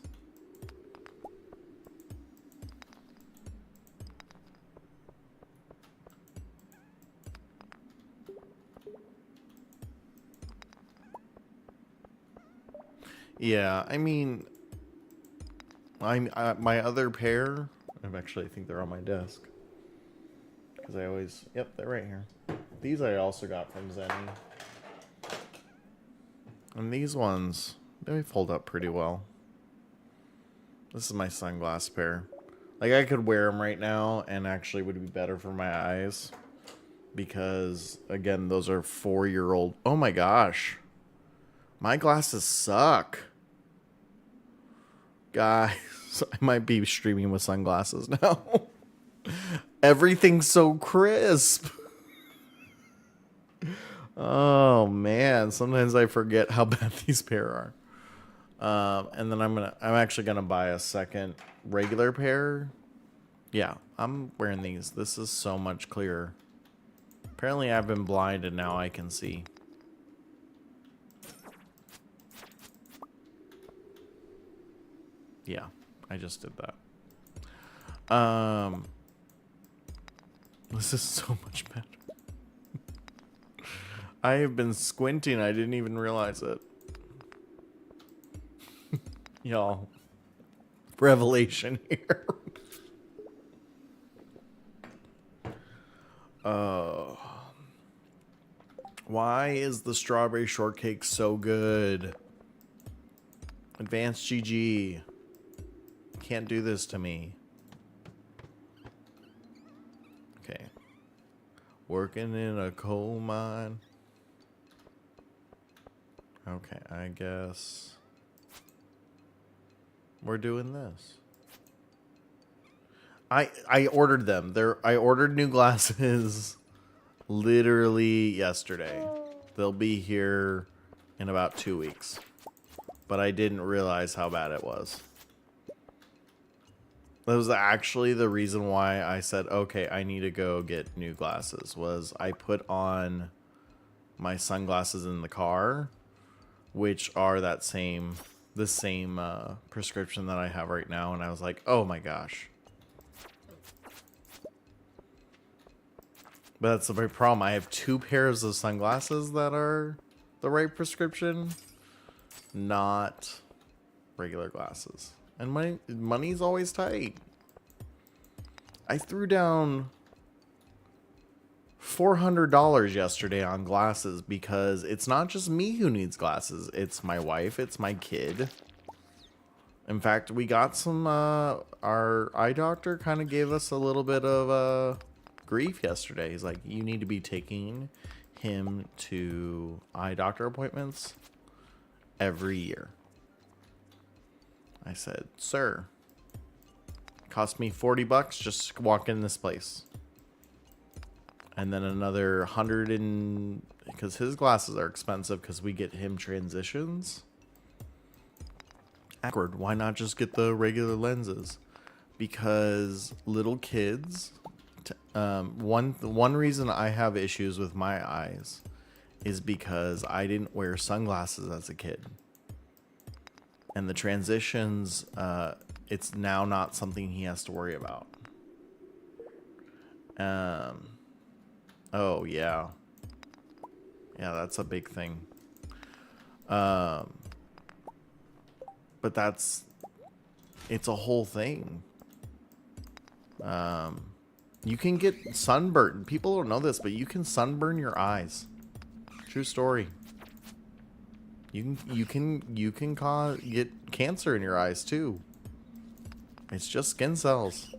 Yeah, I mean, my other pair, I think they're on my desk. Because I always, yep, they're right here. These I also got from Zenny. And these ones, they fold up pretty well. This is my sunglass pair. Like, I could wear them right now and actually would be better for my eyes. Because, again, those are 4-year-old. Oh my gosh. My glasses suck. Guys, I might be streaming with sunglasses now. Everything's so crisp. Oh man, sometimes I forget how bad these pair are. And then I'm actually gonna buy a second regular pair. Yeah, I'm wearing these. This is so much clearer. Apparently I've been blind and now I can see. Yeah, I just did that. This is so much better. I have been squinting. I didn't even realize it. Y'all. Revelation here. Why is the strawberry shortcake so good? Advanced GG. Can't do this to me. Okay. Working in a coal mine. Okay, I guess we're doing this. I ordered them. I ordered new glasses literally yesterday. They'll be here in about 2 weeks. But I didn't realize how bad it was. That was actually the reason why I said, okay, I need to go get new glasses, was I put on my sunglasses in the car, which are the same prescription that I have right now. And I was like, oh my gosh. But that's the very problem. I have 2 pairs of sunglasses that are the right prescription, not regular glasses. And money's always tight. I threw down $400 yesterday on glasses because it's not just me who needs glasses. It's my wife. It's my kid. In fact, we got some, our eye doctor kind of gave us a little bit of grief yesterday. He's like, you need to be taking him to eye doctor appointments every year. I said, sir, it cost me $40 just to walk in this place. And then another 100 because his glasses are expensive because we get him transitions. Akward, why not just get the regular lenses? Because little kids, one reason I have issues with my eyes is because I didn't wear sunglasses as a kid. And the transitions, it's now not something he has to worry about. Oh yeah. Yeah, that's a big thing. But it's a whole thing. You can get sunburn. People don't know this, but you can sunburn your eyes. True story. You can get cancer in your eyes too. It's just skin cells.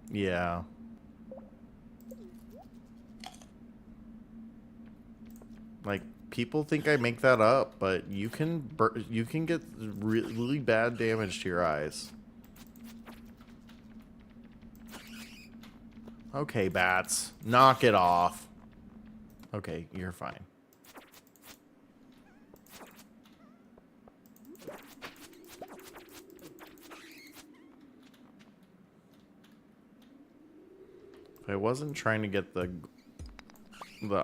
Yeah. Like, people think I make that up, but you can get really bad damage to your eyes. Okay, bats. Knock it off. Okay, you're fine. If I wasn't trying to get the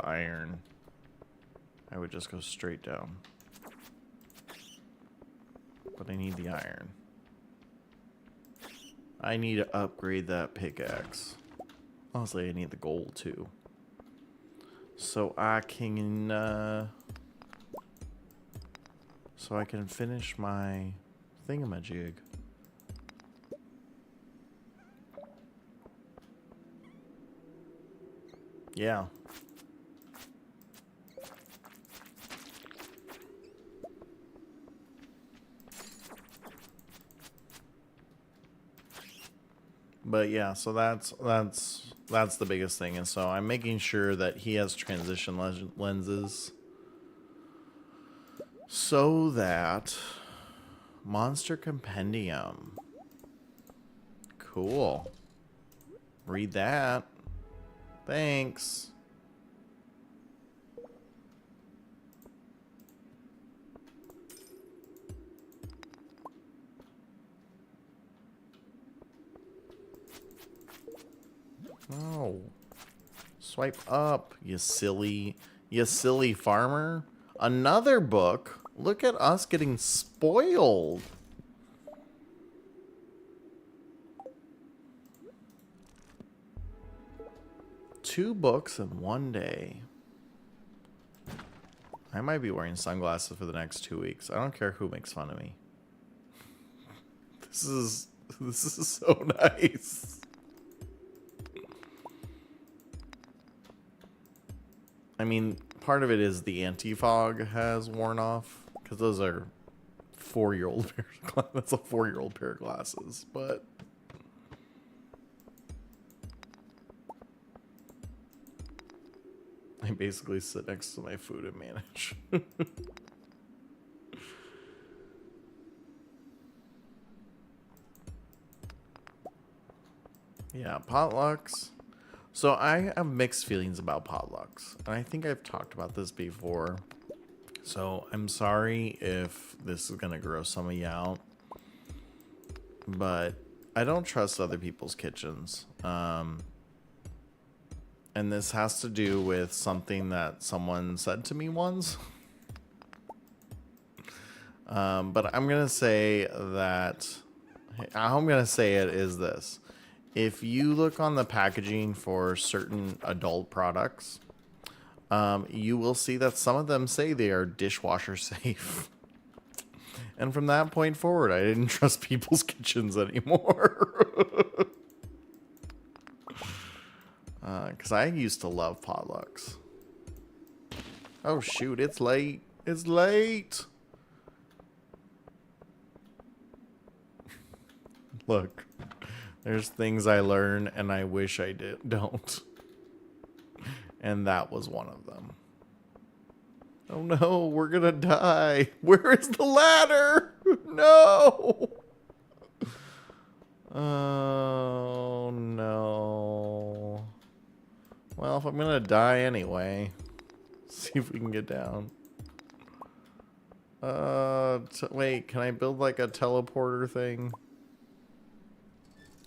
iron, I would just go straight down. But I need the iron. I need to upgrade that pickaxe. Honestly, I need the gold too. So I can finish my thingamajig. Yeah. But yeah, so that's the biggest thing. And so I'm making sure that he has transition lenses so that Monster Compendium. Cool. Read that. Thanks. Oh. Swipe up, you silly farmer. Another book. Look at us getting spoiled. Two books in one day. I might be wearing sunglasses for the next 2 weeks. I don't care who makes fun of me. This is so nice. I mean, part of it is the anti-fog has worn off, because those are 4-year-old pair of glasses. That's a 4-year-old pair of glasses, but I basically sit next to my food and manage. Yeah, potlucks. So I have mixed feelings about potlucks, and I think I've talked about this before. So I'm sorry if this is gonna gross some of you out, but I don't trust other people's kitchens. And this has to do with something that someone said to me once. But I'm gonna say that how I'm gonna say it is this. If you look on the packaging for certain adult products, you will see that some of them say they are dishwasher safe. And from that point forward, I didn't trust people's kitchens anymore. Because I used to love potlucks. Oh shoot, it's late. It's late. Look. There's things I learn and I wish I don't. And that was one of them. Oh no, we're gonna die. Where is the ladder? No. Oh no. Well, if I'm gonna die anyway, see if we can get down. Wait, can I build like a teleporter thing?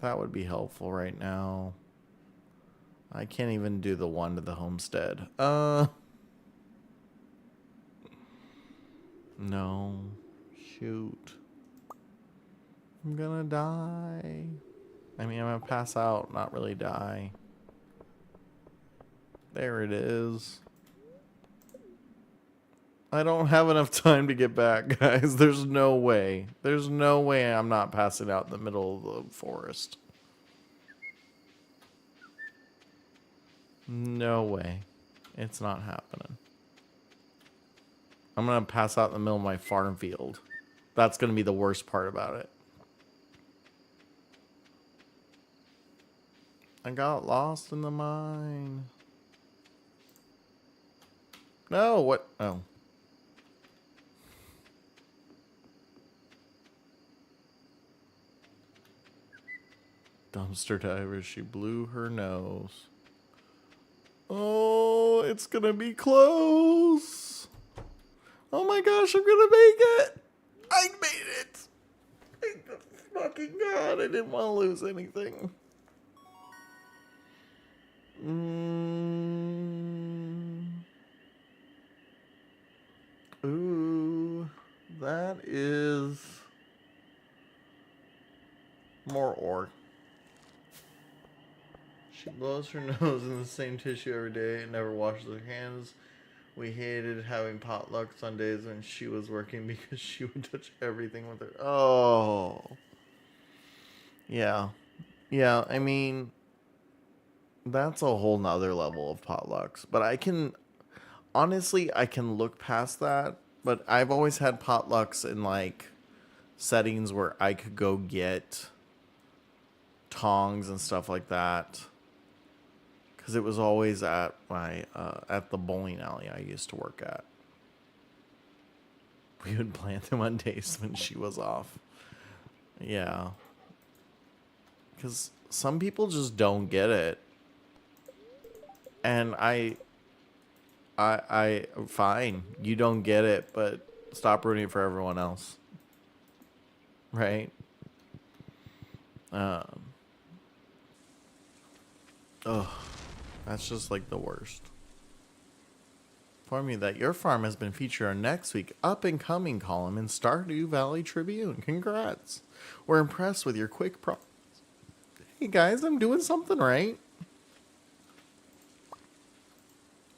That would be helpful right now. I can't even do the one to the homestead. No. Shoot. I'm gonna die. I mean, I'm gonna pass out, not really die. There it is. I don't have enough time to get back, guys. There's no way. There's no way I'm not passing out in the middle of the forest. No way. It's not happening. I'm gonna pass out in the middle of my farm field. That's gonna be the worst part about it. I got lost in the mine. No, what? Oh. Dumpster diver, she blew her nose. Oh, it's gonna be close. Oh my gosh, I'm gonna make it. I made it. Thank the fucking God, I didn't want to lose anything. Ooh, that is more ore. She blows her nose in the same tissue every day and never washes her hands. We hated having potlucks on days when she was working because she would touch everything with her. Oh. Yeah. Yeah, I mean, that's a whole nother level of potlucks. But I can, honestly, I can look past that. But I've always had potlucks in, like, settings where I could go get tongs and stuff like that. Because it was always at my at the bowling alley I used to work at. We would plant them on days when she was off. Yeah. Because some people just don't get it. And I fine, you don't get it, but stop rooting for everyone else. Right? That's just like the worst. Inform you that your farm has been featured on next week's up and coming column in Stardew Valley Tribune. Congrats. We're impressed with your quick progress. Hey guys, I'm doing something right.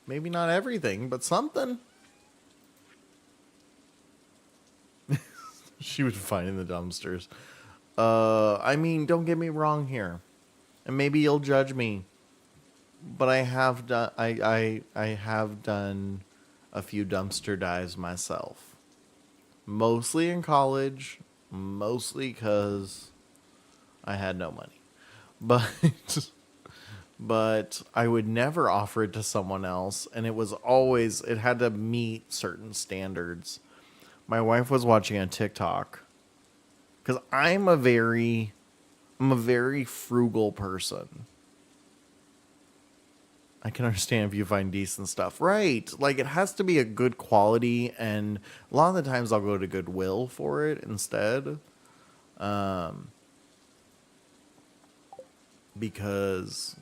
Maybe not everything, but something. She would find in the dumpsters. I mean, don't get me wrong here. And maybe you'll judge me. But I have done I have done a few dumpster dives myself. Mostly in college, mostly because I had no money. But I would never offer it to someone else, and it had to meet certain standards. My wife was watching a TikTok because I'm a very frugal person. I can understand if you find decent stuff. Right. Like, it has to be a good quality, and a lot of the times I'll go to Goodwill for it instead. Because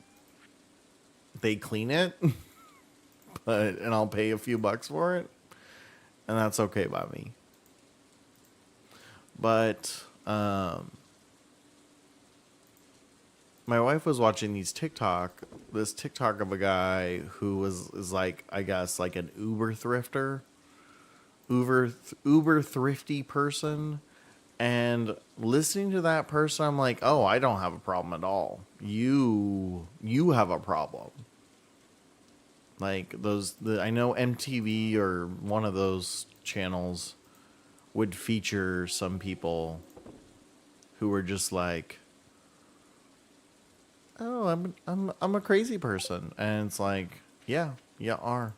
they clean it, and I'll pay a few bucks for it, and that's okay by me. But my wife was watching this TikTok of a guy who is like, I guess, like an Uber thrifty person. And listening to that person, I'm like, oh, I don't have a problem at all. You have a problem. Like I know MTV or one of those channels would feature some people who were just like, oh, I'm a crazy person. And it's like, yeah, you are.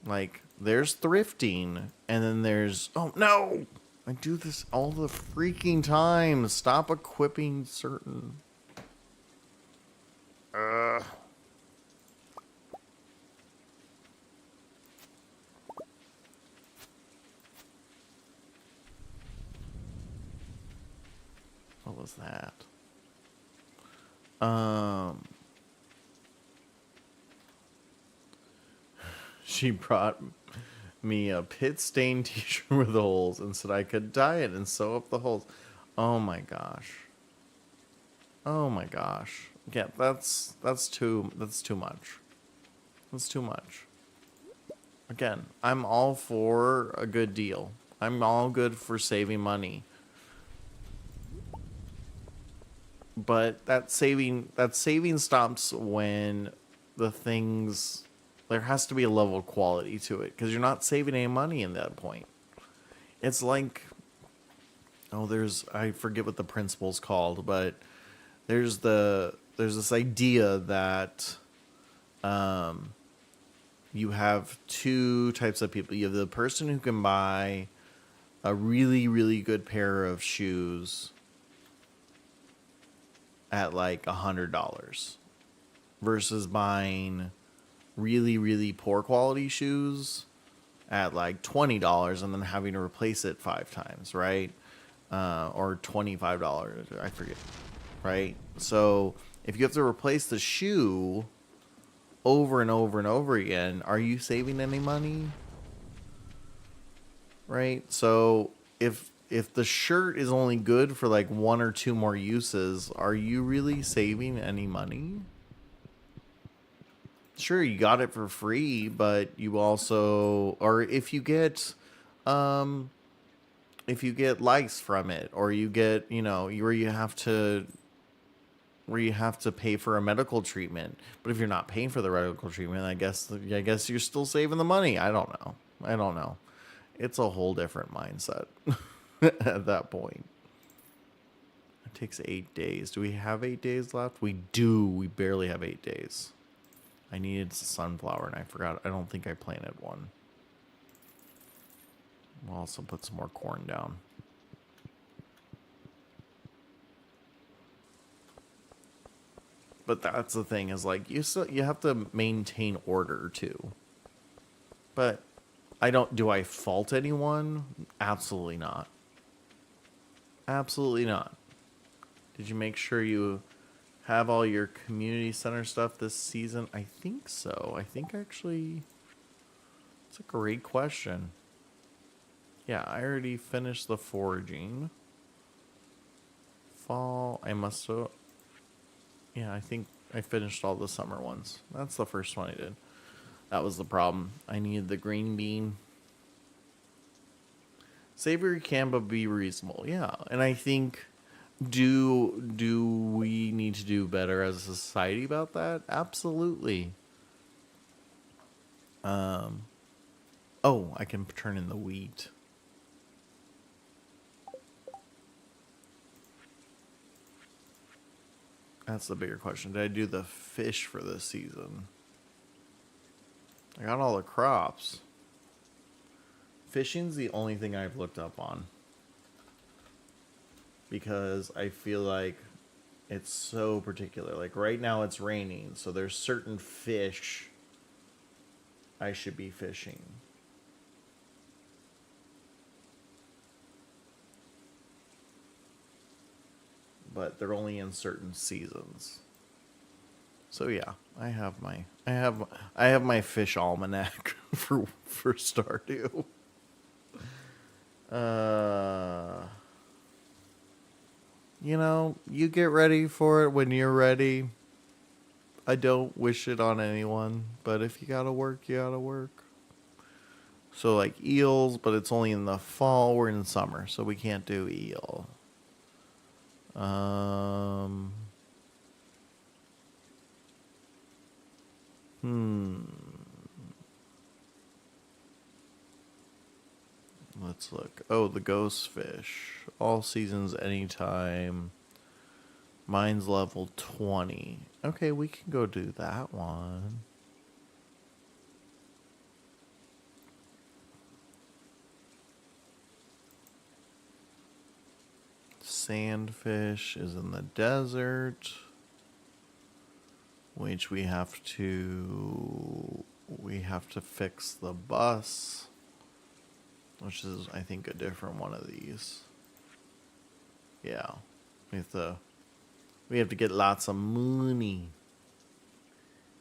Like, there's thrifting, and then there's, oh no, I do this all the freaking time. Stop equipping certain. What was that? She brought me a pit stained t-shirt with holes and said I could dye it and sew up the holes. Oh my gosh. Oh my gosh. Yeah, that's too much. That's too much. Again, I'm all for a good deal. I'm all good for saving money. But that saving stops when the things, there has to be a level of quality to it, because you're not saving any money in that point. It's like, oh, I forget what the principle's called, but there's this idea that you have two types of people. You have the person who can buy a really, really good pair of shoes at like $100 versus buying really, really poor quality shoes at like $20 and then having to replace it 5 times, right? Or $25, I forget, right? So if you have to replace the shoe over and over and over again, are you saving any money? Right? So if the shirt is only good for like 1 or 2 more uses, are you really saving any money? Sure, you got it for free, but you also, or if you get lice from it, or you get, where you have to pay for a medical treatment. But if you're not paying for the medical treatment, I guess you're still saving the money. I don't know. It's a whole different mindset at that point. It takes 8 days. Do we have 8 days left? We do. We barely have 8 days. I needed sunflower and I forgot. I don't think I planted one. We'll also put some more corn down. But that's the thing, is like you have to maintain order too. But do I fault anyone? Absolutely not. Absolutely not. Did you make sure you have all your community center stuff this season? I think so. I think actually, it's a great question. Yeah, I already finished the foraging. Fall, I must have. Yeah, I think I finished all the summer ones. That's the first one I did. That was the problem. I needed the green bean. Savory can but be reasonable. Yeah, and I think, do we need to do better as a society about that? Absolutely. Oh, I can turn in the wheat. That's the bigger question. Did I do the fish for this season? I got all the crops. Fishing's the only thing I've looked up on, because I feel like it's so particular. Like right now it's raining, so there's certain fish I should be fishing. But they're only in certain seasons. So yeah, I have my fish almanac for Stardew. You get ready for it when you're ready. I don't wish it on anyone, but if you gotta work, you gotta work. So like eels, but it's only in the fall. We're in summer, so we can't do eel. Let's look. Oh, the ghost fish. All seasons, anytime. Mine's level 20. Okay, we can go do that one. Sandfish is in the desert, which we have to fix the bus, which is, I think, a different one of these. Yeah, we have to get lots of money.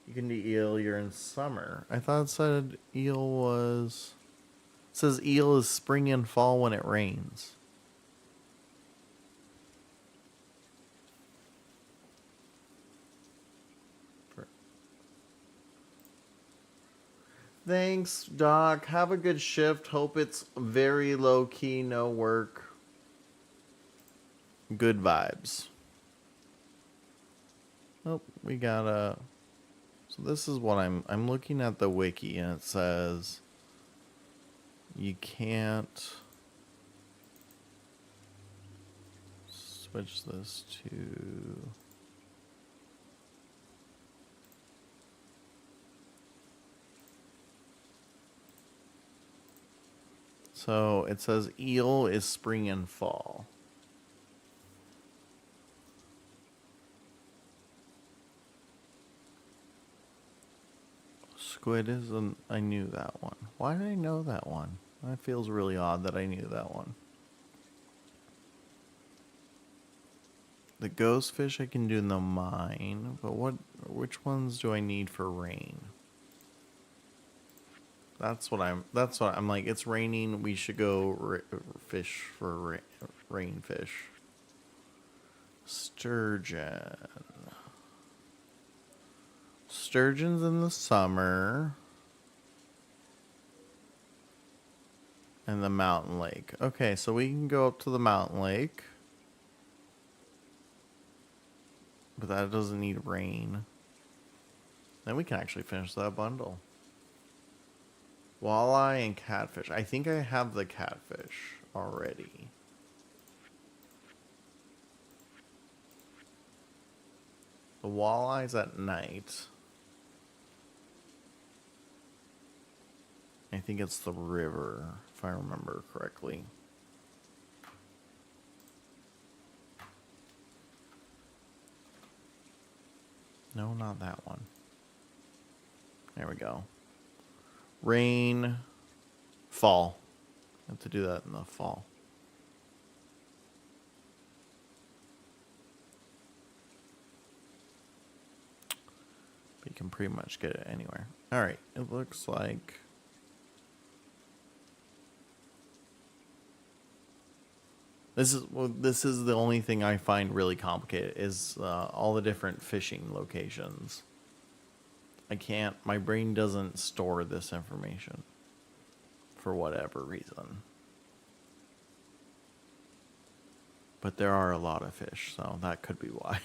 You can do eel. You're in summer. I thought it said eel was. It says eel is spring and fall when it rains. Thanks, Doc. Have a good shift. Hope it's very low key, no work. Good vibes. Oh, we got a. So this is what I'm looking at the wiki, and it says you can't switch this to. So it says eel is spring and fall. Squid is I knew that one. Why did I know that one? That feels really odd that I knew that one. The ghost fish I can do in the mine, but which ones do I need for rain? That's what I'm like, it's raining, we should go fish for rain fish. Sturgeon. Sturgeon's in the summer. And the mountain lake. Okay, so we can go up to the mountain lake. But that doesn't need rain. Then we can actually finish that bundle. Walleye and catfish. I think I have the catfish already. The walleye's at night. I think it's the river, if I remember correctly. No, not that one. There we go. Rain, fall. I have to do that in the fall. But you can pretty much get it anywhere. All right, it looks like this is the only thing I find really complicated is all the different fishing locations. My brain doesn't store this information for whatever reason. But there are a lot of fish, so that could be why.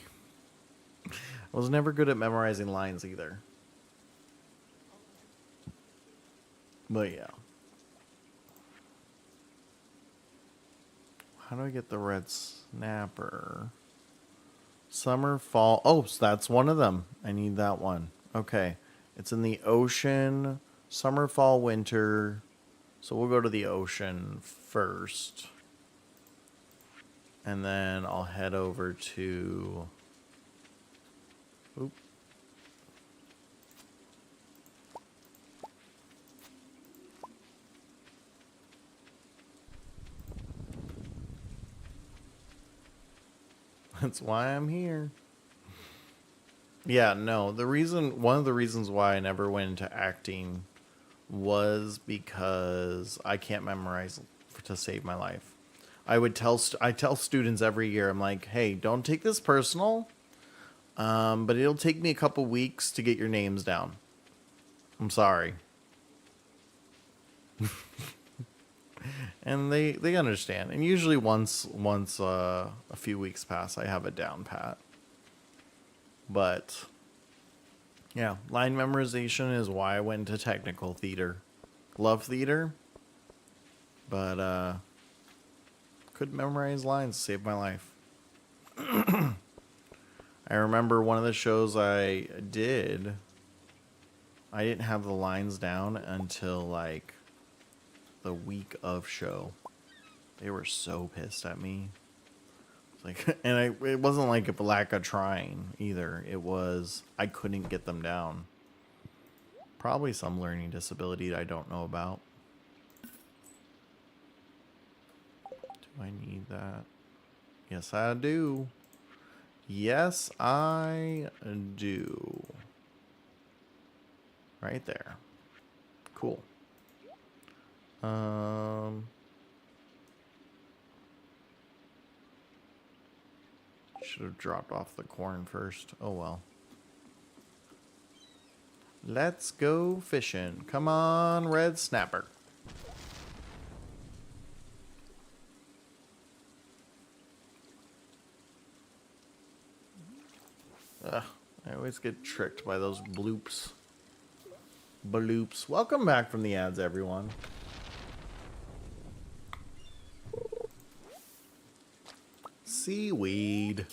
I was never good at memorizing lines either. But yeah. How do I get the red snapper? Summer, fall. Oh, so that's one of them. I need that one. Okay. It's in the ocean. Summer, fall, winter. So we'll go to the ocean first. And then I'll head over to... Oop. That's why I'm here. Yeah, no, one of the reasons why I never went into acting was because I can't memorize to save my life. I tell students every year, I'm like, hey, don't take this personal, but it'll take me a couple weeks to get your names down. I'm sorry. And they understand. And usually once a few weeks pass, I have it down pat. But yeah, line memorization is why I went to technical theater. Love theater, but couldn't memorize lines to save my life. I remember one of the shows I did, I didn't have the lines down until like the week of show. They were so pissed at me. Like, and it wasn't like a lack of trying either. It was I couldn't get them down. Probably some learning disability I don't know about. Do I need that? Yes, I do. Yes, I do. Right there. Cool. Should have dropped off the corn first. Oh well. Let's go fishing. Come on, red snapper. Ugh, I always get tricked by those bloops. Bloops. Welcome back from the ads, everyone. Seaweed.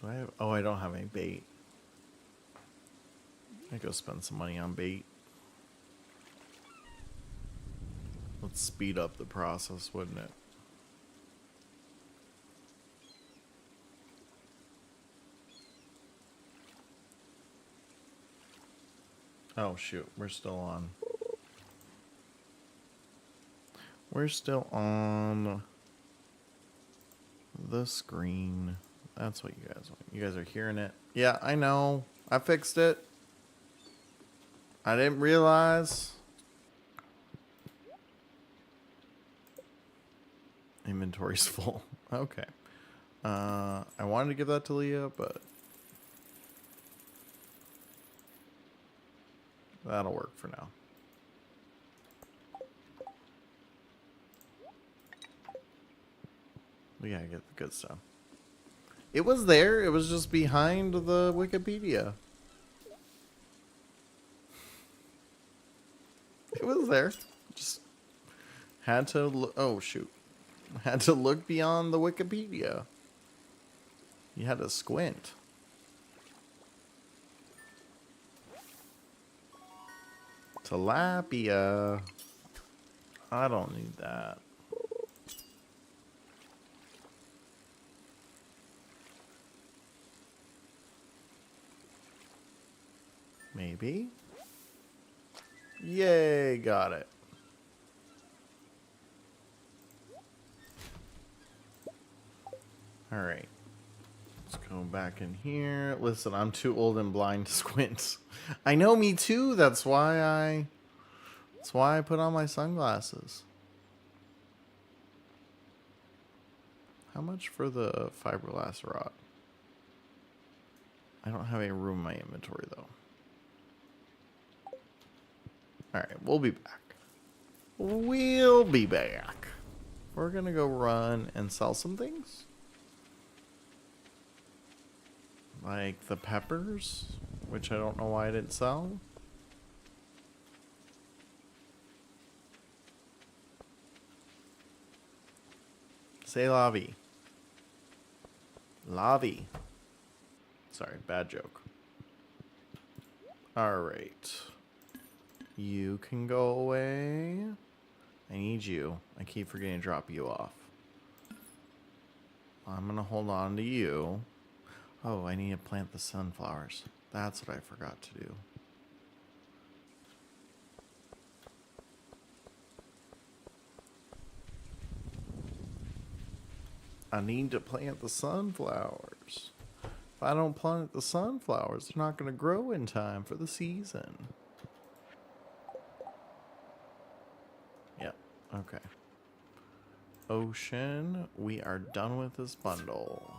Do I have... Oh, I don't have any bait. I go spend some money on bait. Let's speed up the process, wouldn't it? Oh shoot, we're still on. We're still on the screen. That's what you guys want. You guys are hearing it. Yeah, I know. I fixed it. I didn't realize. Inventory's full. Okay. I wanted to give that to Leah, but that'll work for now. We gotta get the good stuff. It was there. It was just behind the Wikipedia. It was there. Just had to look. Oh, shoot. Had to look beyond the Wikipedia. You had to squint. Tilapia. I don't need that. Maybe. Yay, got it. All right. Let's go back in here. Listen, I'm too old and blind to squint. I know, me too. That's why I put on my sunglasses. How much for the fiberglass rod? I don't have any room in my inventory though. Alright, we'll be back. We'll be back. We're gonna go run and sell some things. Like the peppers, which I don't know why I didn't sell. Say la vie. La vie. Sorry, bad joke. Alright. You can go away. I need you. I keep forgetting to drop you off. I'm gonna hold on to you. Oh, I need to plant the sunflowers. That's what I forgot to do. I need to plant the sunflowers. If I don't plant the sunflowers, they're not going to grow in time for the season. Yep, okay. Ocean, we are done with this bundle.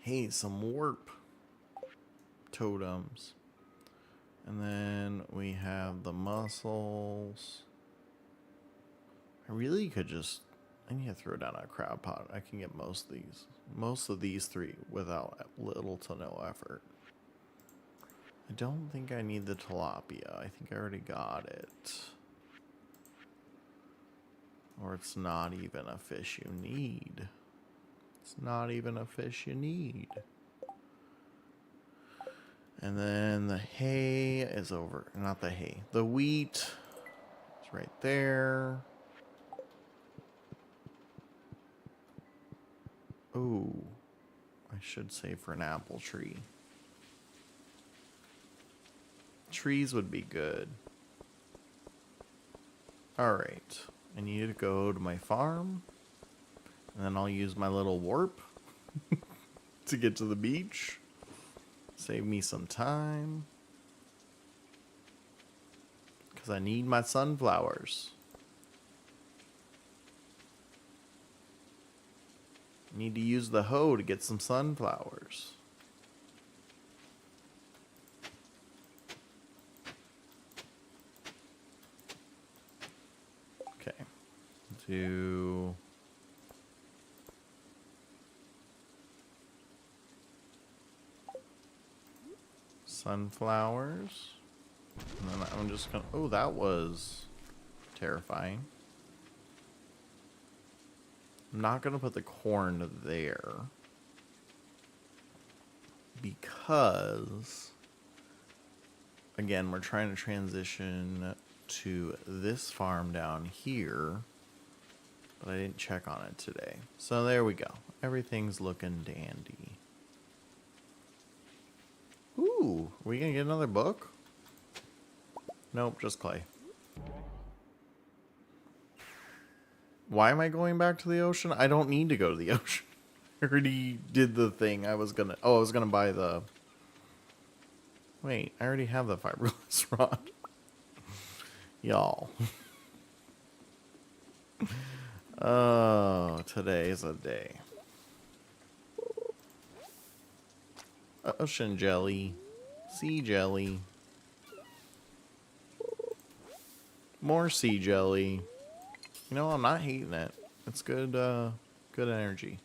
Hey, some warp totems. And then we have the mussels. I really could just... I need to throw down a crab pot. I can get most of these. Most of these three without little to no effort. I don't think I need the tilapia. I think I already got it. Or it's not even a fish you need. It's not even a fish you need. And then the hay is over. Not the hay. The wheat is right there. Ooh. I should save for an apple tree. Trees would be good. Alright. I need to go to my farm. And then I'll use my little warp to get to the beach. Save me some time. Because I need my sunflowers. Need to use the hoe to get some sunflowers. Okay. Do sunflowers. And then I'm just gonna, oh, that was terrifying. I'm not gonna put the corn there because, again, we're trying to transition to this farm down here, but I didn't check on it today. So there we go. Everything's looking dandy. Ooh, are we gonna get another book? Nope, just clay. Why am I going back to the ocean? I don't need to go to the ocean. I already did the thing I was gonna... Oh, I was gonna buy the... Wait, I already have the fiberglass rod. Y'all. Oh, today's a day. Ocean jelly. Sea jelly. More sea jelly. You know, I'm not hating it. It's good, good energy.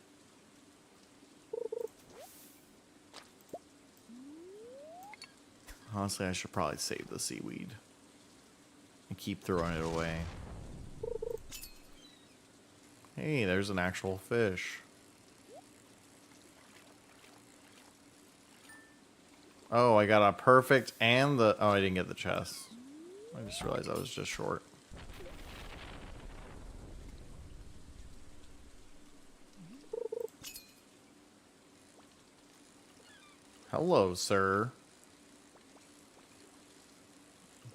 Honestly, I should probably save the seaweed and keep throwing it away. Hey, there's an actual fish. Oh, I got a perfect and the... Oh, I didn't get the chest. I just realized I was just short. Hello, sir.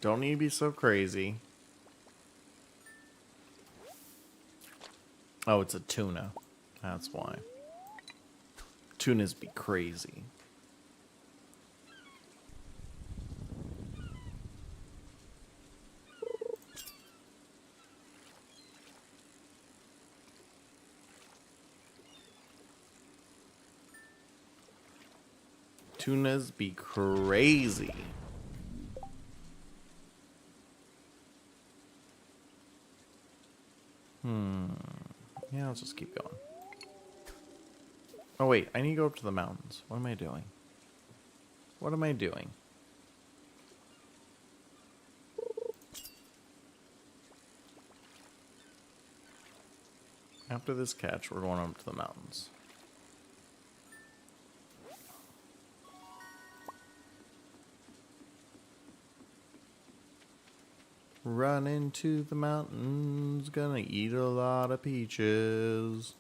Don't need to be so crazy. Oh, it's a tuna. That's why. Tunas be crazy. Tunas be crazy. Yeah, let's just keep going. Oh wait, I need to go up to the mountains. What am I doing? What am I doing? After this catch, we're going up to the mountains. Run into the mountains, gonna eat a lot of peaches.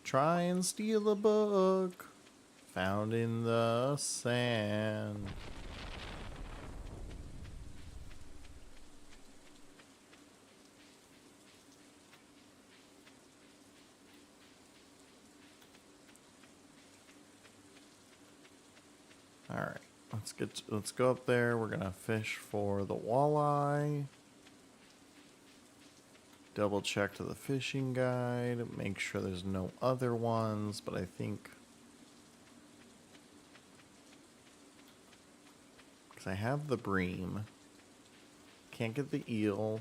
Try and steal a book found in the sand. All right, let's go up there. We're gonna fish for the walleye. Double check to the fishing guide, make sure there's no other ones, but I think, because I have the bream, can't get the eel.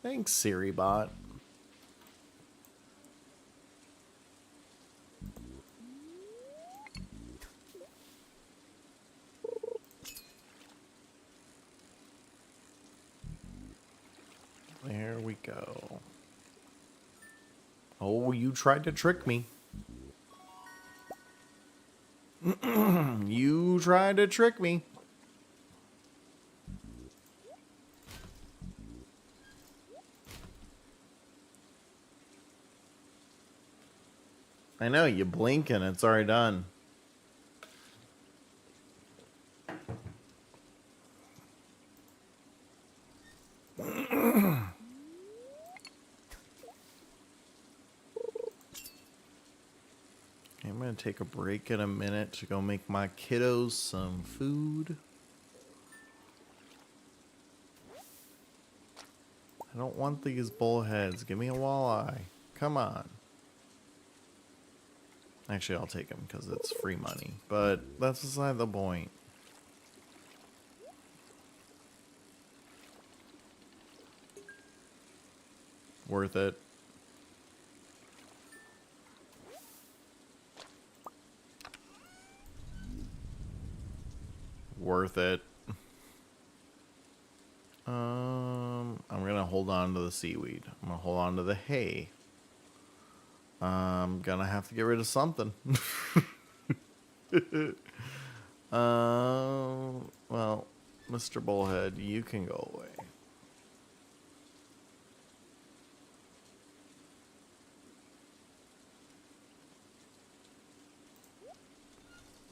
Thanks, SiriBot. There we go. Oh, you tried to trick me. You tried to trick me. I know, you blink and it's already done. I'm going to take a break in a minute to go make my kiddos some food. I don't want these bullheads. Give me a walleye. Come on. Actually, I'll take him because it's free money. But that's beside the point. Worth it. Worth it. I'm gonna hold on to the seaweed. I'm gonna hold on to the hay. I'm gonna have to get rid of something. Well, Mr. Bullhead, you can go away.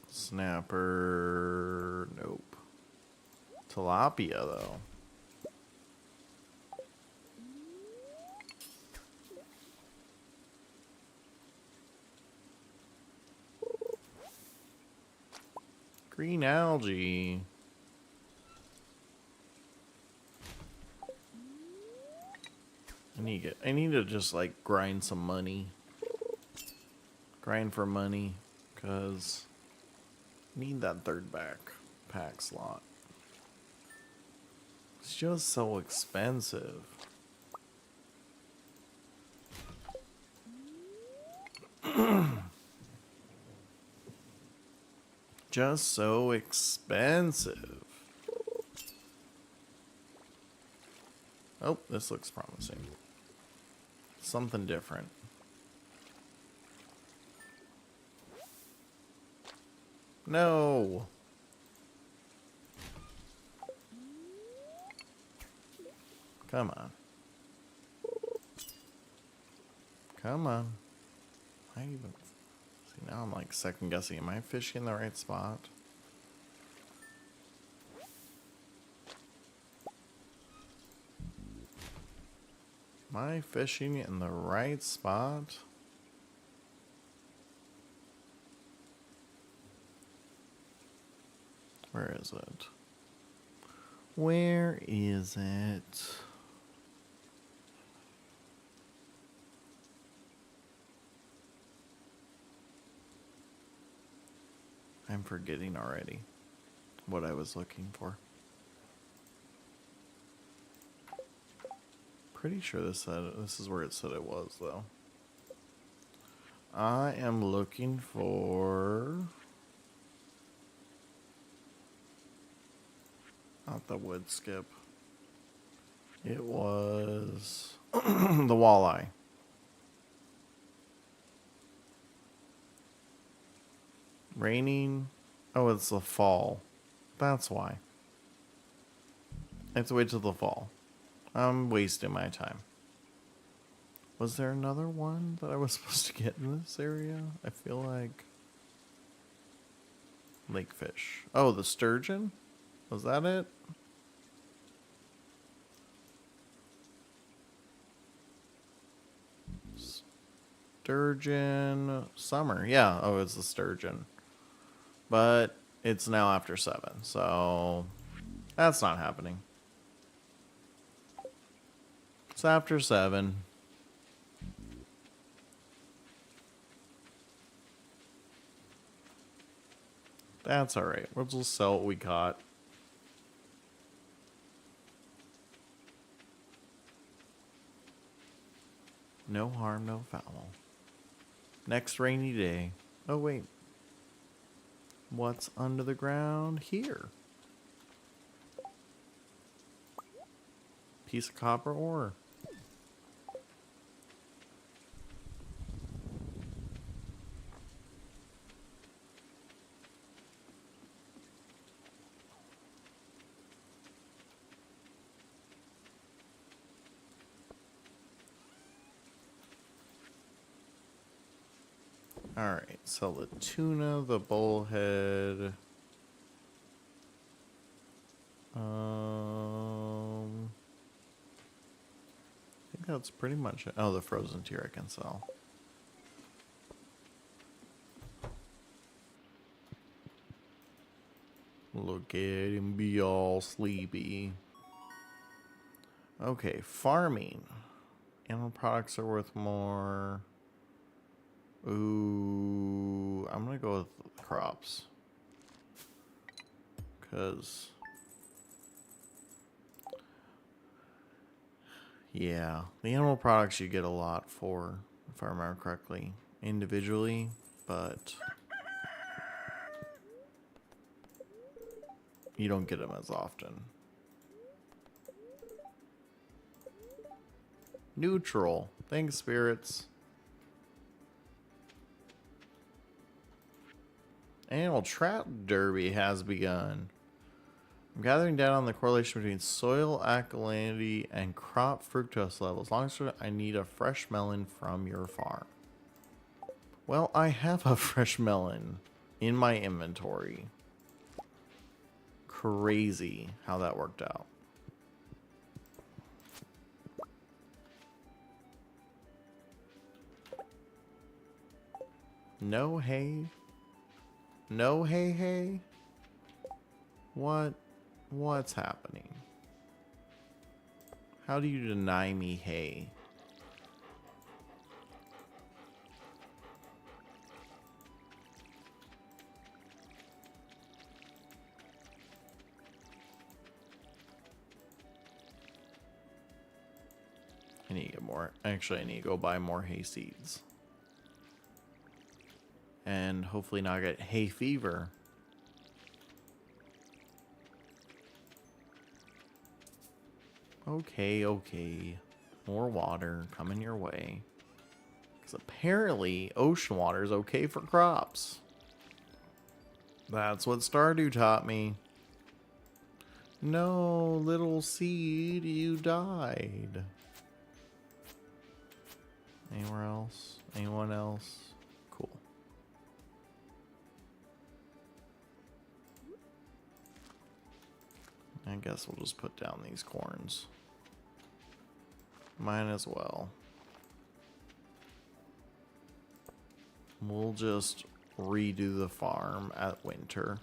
Snapper, nope. Tilapia, though. Green algae. I need to just like grind some money. Grind for money, cause I need that third pack slot. It's just so expensive. Just so expensive. Oh, this looks promising. Something different. No. Come on. Come on. I even... See, now I'm like second guessing. Am I fishing in the right spot? Am I fishing in the right spot? Where is it? Where is it? I'm forgetting already what I was looking for. Pretty sure this is where it said it was, though. I am looking for... Not the wood skip. It was the walleye. Raining. Oh, it's the fall. That's why. I have to wait till the fall. I'm wasting my time. Was there another one that I was supposed to get in this area? I feel like... Lake fish. Oh, the sturgeon? Was that it? Sturgeon summer. Yeah, oh, it's the sturgeon. But it's now after 7, so that's not happening. It's after 7. That's alright. We'll just sell what we caught. No harm, no foul. Next rainy day. Oh, wait. What's under the ground here? Piece of copper ore. Alright, sell the tuna, the bullhead. I think that's pretty much it. Oh, the frozen tier I can sell. Look at him be all sleepy. Okay, farming. Animal products are worth more. Ooh, I'm gonna go with crops. Cause yeah, the animal products you get a lot for, if I remember correctly, individually, but you don't get them as often. Neutral. Thanks, spirits. Animal trap derby has begun. I'm gathering data on the correlation between soil alkalinity and crop fructose levels. Long story, I need a fresh melon from your farm. Well, I have a fresh melon in my inventory. Crazy how that worked out. No hay? No hay? What's happening? How do you deny me hay? I need to get more. Actually, I need to go buy more hay seeds. And hopefully not get hay fever. Okay. More water coming your way. Because apparently ocean water is okay for crops. That's what Stardew taught me. No, little seed, you died. Anywhere else? Anyone else? Cool. I guess we'll just put down these corns. Mine as well. We'll just redo the farm at winter.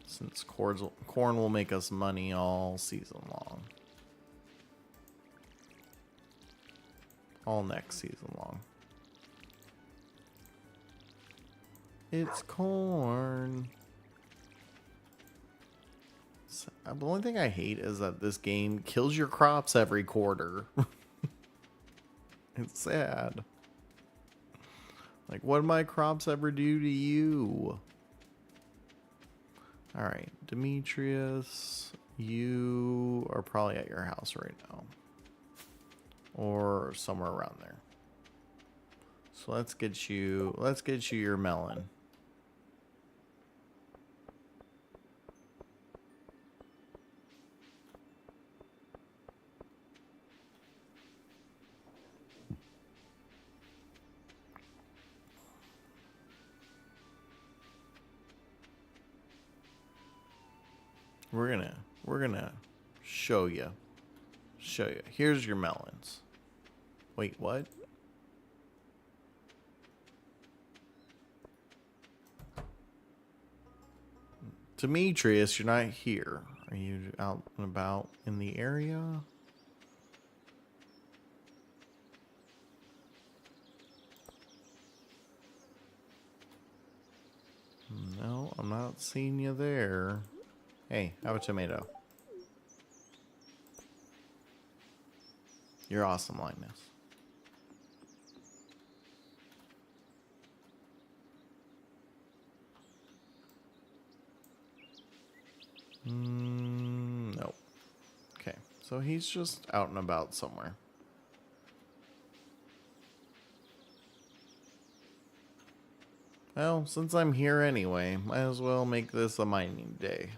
Since corn will make us money all season long. All next season long. It's corn. The only thing I hate is that this game kills your crops every quarter. It's sad. Like, what did my crops ever do to you? Alright, Demetrius, you are probably at your house right now. Or somewhere around there. So let's get you your melon. We're gonna show you. Here's your melons. Wait, what? Demetrius, you're not here. Are you out and about in the area? No, I'm not seeing you there. Hey, have a tomato. You're awesome, Linus. Nope. Okay, so he's just out and about somewhere. Well, since I'm here anyway, might as well make this a mining day.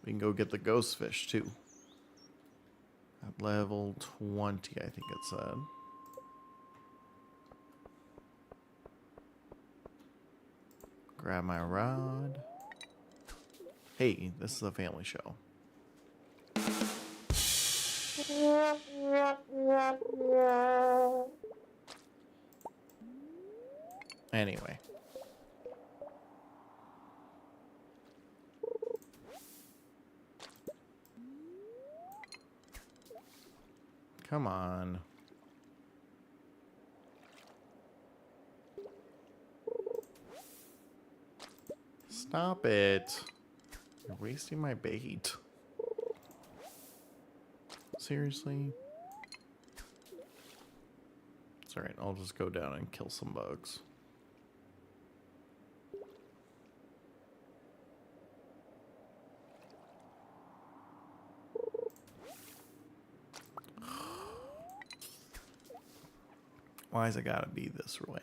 We can go get the ghost fish too. At level 20, I think it said. Grab my rod. Hey, this is a family show. Anyway. Come on. Stop it. You're wasting my bait. Seriously? It's alright, I'll just go down and kill some bugs. Why's it gotta be this way?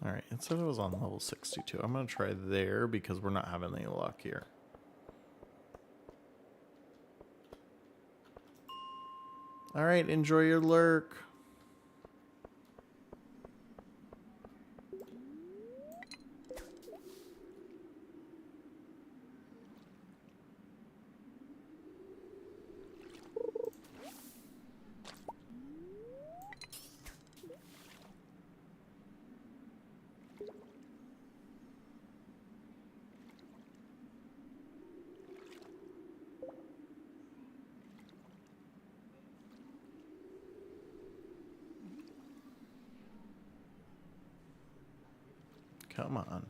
Alright, it said it was on level 62. I'm going to try there because we're not having any luck here. Alright, enjoy your lurk. Come on.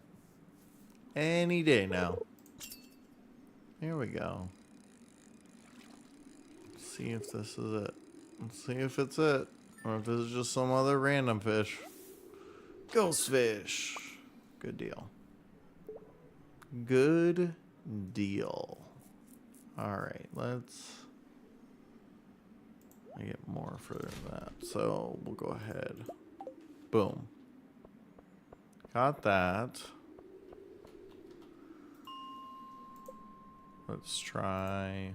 Any day now. Here we go. Let's see if this is it. Let's see if it's it. Or if it's just some other random fish. Ghost fish. Good deal. Good deal. Alright, let's get more for that. So we'll go ahead. Boom. Got that. Let's try.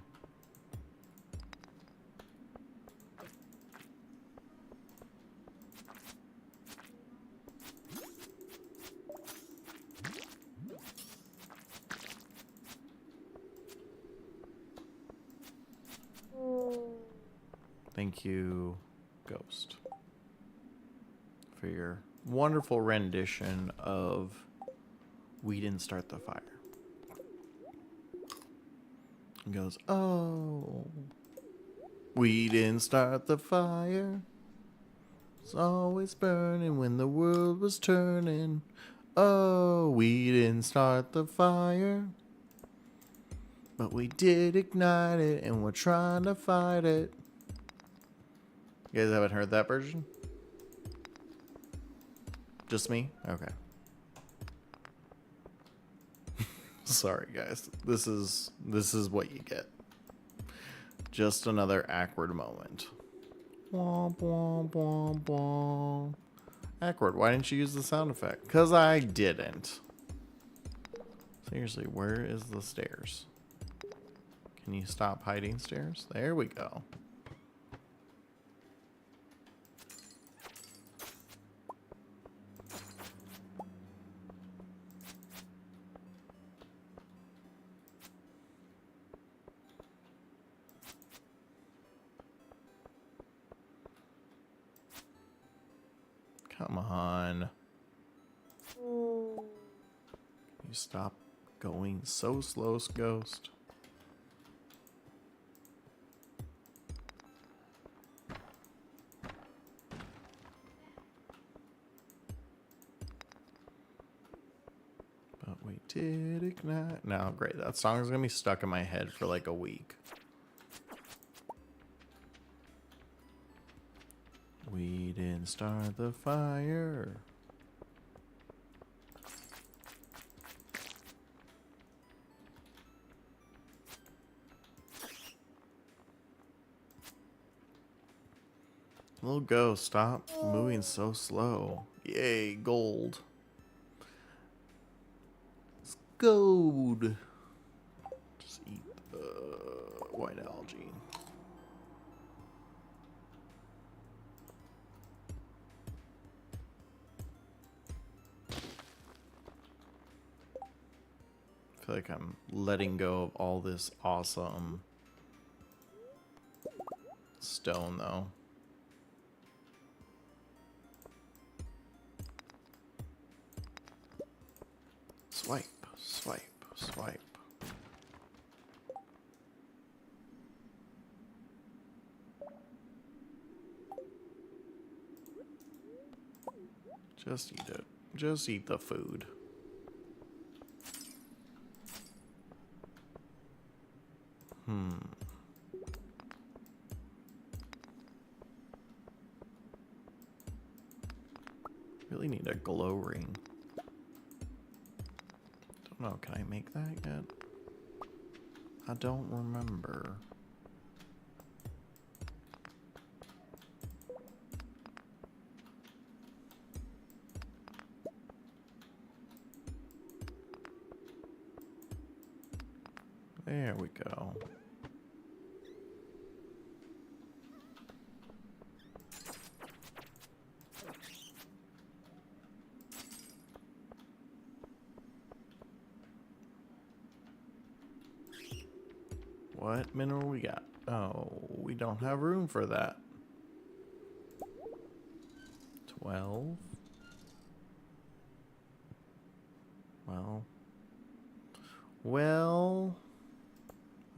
Thank you, Ghost, for your wonderful rendition of "We Didn't Start the Fire." He goes, "Oh, we didn't start the fire. It's always burning when the world was turning. Oh, we didn't start the fire, but we did ignite it, and we're trying to fight it." You guys haven't heard that version? Just me? Okay. Sorry, guys. This is what you get. Just another Akward moment. Womp, womp, womp, womp. Akward, why didn't you use the sound effect? 'Cause I didn't. Seriously, where is the stairs? Can you stop hiding stairs? There we go. Come on. You stop going so slow, Ghost. But we did ignite. No, great. That song is going to be stuck in my head for like a week. We didn't start the fire. Little ghost, stop moving so slow. Yay, gold. It's gold. Just eat white algae. feel like I'm letting go of all this awesome stone, though. Swipe, swipe, swipe. Just eat it. Just eat the food. Really need a glow ring. Don't know, can I make that yet? I don't remember. There we go. What mineral we got? Oh, we don't have room for that. 12. Well,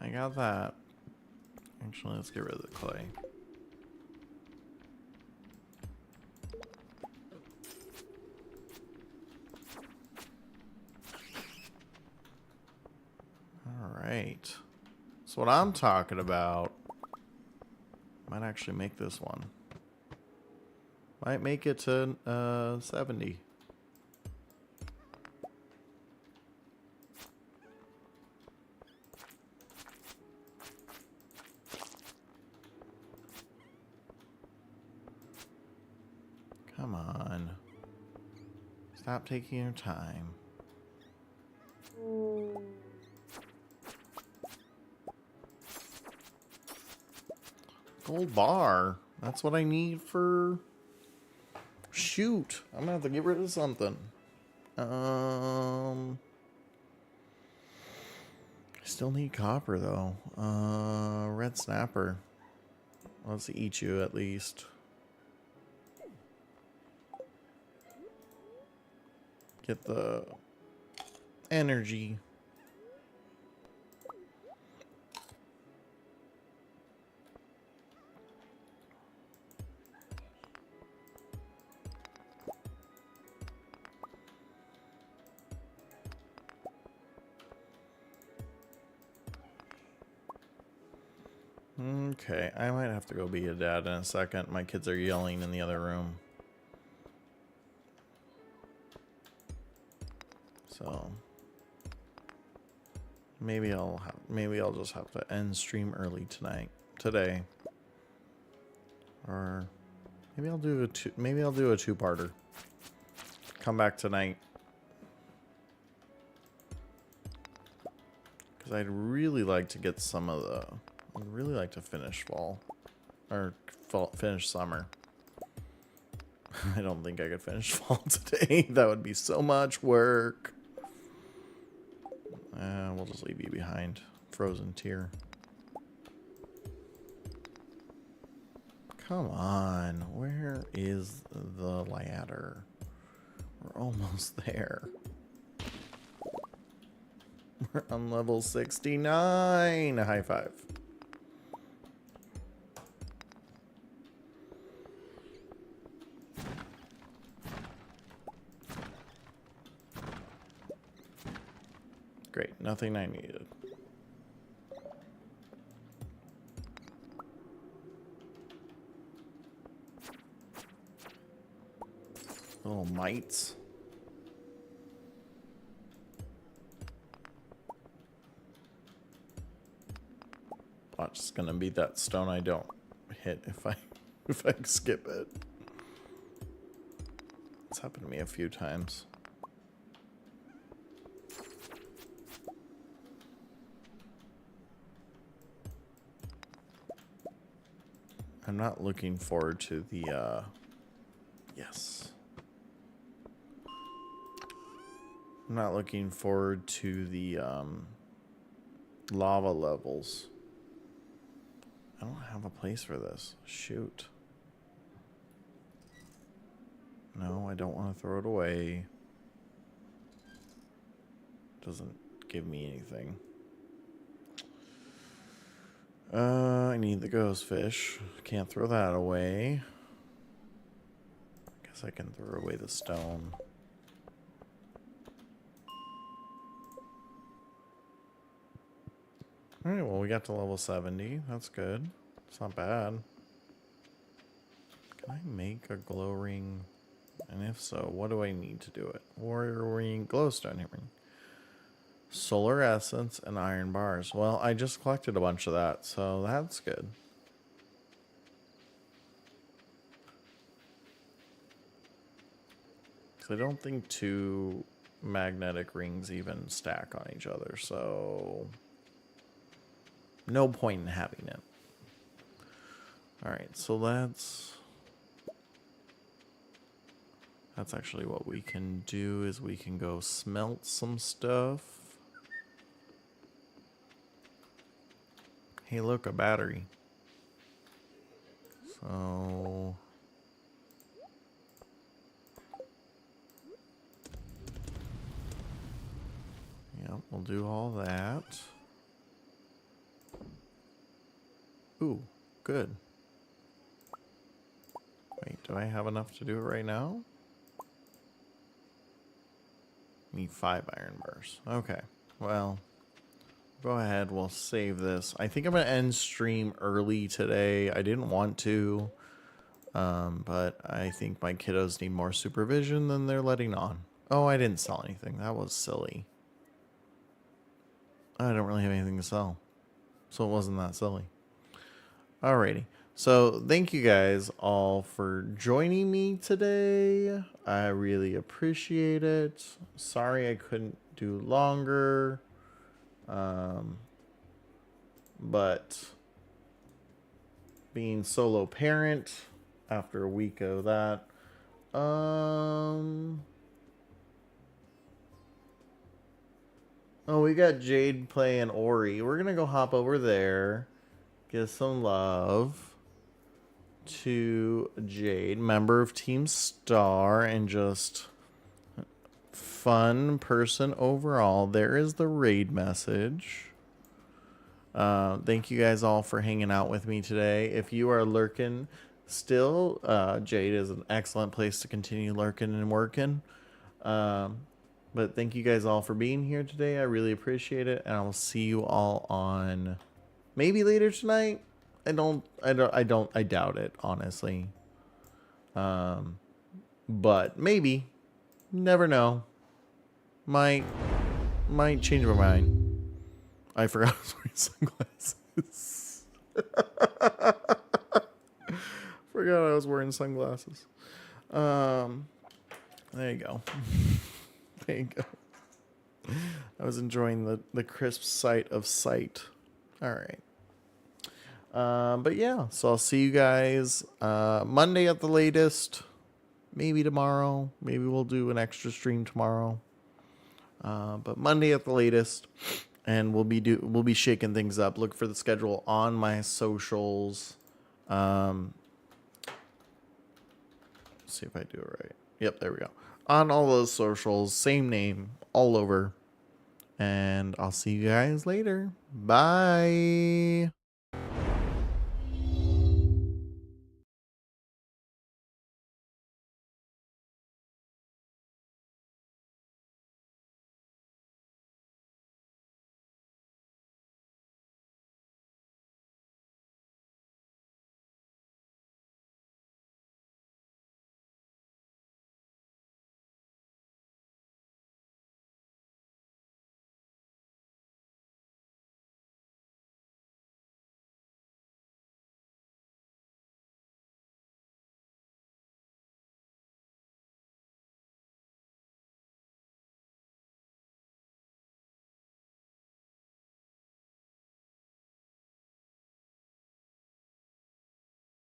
I got that. Actually, let's get rid of the clay. All right. That's what I'm talking about. Might actually make this one. Might make it to 70. Come on. Stop taking your time. Gold bar. That's what I need for... Shoot. I'm gonna have to get rid of something. I still need copper, though. Red snapper. Let's eat you, at least. Get the energy. Okay, I might have to go be a dad in a second. My kids are yelling in the other room. So maybe I'll just have to end stream early today. Or maybe I'll do a two-parter. Come back tonight. Cuz I'd really like to get some of the I'd really like to finish finish summer. I don't think I could finish fall today. That would be so much work. We'll just leave you behind. Frozen tear. Come on. Where is the ladder? We're almost there. We're on level 69. High five. Great, nothing I needed. Little mites. Watch, it's gonna be that stone I don't hit if I skip it. It's happened to me a few times. I'm not looking forward to the, yes. I'm not looking forward to the lava levels. I don't have a place for this. Shoot. No, I don't want to throw it away. Doesn't give me anything. I need the ghost fish. Can't throw that away. Guess I can throw away the stone. Alright, well, we got to level 70. That's good. It's not bad. Can I make a glow ring? And if so, what do I need to do it? Warrior ring, glowstone ring, solar essence, and iron bars. Well, I just collected a bunch of that, so that's good. So I don't think 2 magnetic rings even stack on each other, so no point in having it. Alright, so that's actually what we can do, is we can go smelt some stuff. Hey, look, a battery. So yeah, we'll do all that. Ooh, good. Wait, do I have enough to do it right now? Need 5 iron bars. Okay, well, go ahead, we'll save this. I think I'm gonna end stream early today. I didn't want to, but I think my kiddos need more supervision than they're letting on. Oh, I didn't sell anything. That was silly. I don't really have anything to sell, so it wasn't that silly. Alrighty. So thank you guys all for joining me today. I really appreciate it. Sorry I couldn't do longer. But being solo parent after a week of that, oh, we got Jade playing Ori. We're gonna go hop over there, give some love to Jade, member of Team Star, and just fun person overall. There is the raid message. Thank you guys all for hanging out with me today. If you are lurking still, Jade is an excellent place to continue lurking and working. But thank you guys all for being here today. I really appreciate it, and I will see you all on maybe later tonight. I doubt it, honestly. But maybe. Never know. Might change my mind. I forgot I was wearing sunglasses. Forgot I was wearing sunglasses. There you go. There you go. I was enjoying the crisp sight of sight. All right. But yeah, so I'll see you guys Monday at the latest. Maybe tomorrow. Maybe we'll do an extra stream tomorrow. But Monday at the latest, and we'll be shaking things up. Look for the schedule on my socials. Let's see if I do it right. Yep, there we go. On all those socials, same name, all over. And I'll see you guys later. Bye.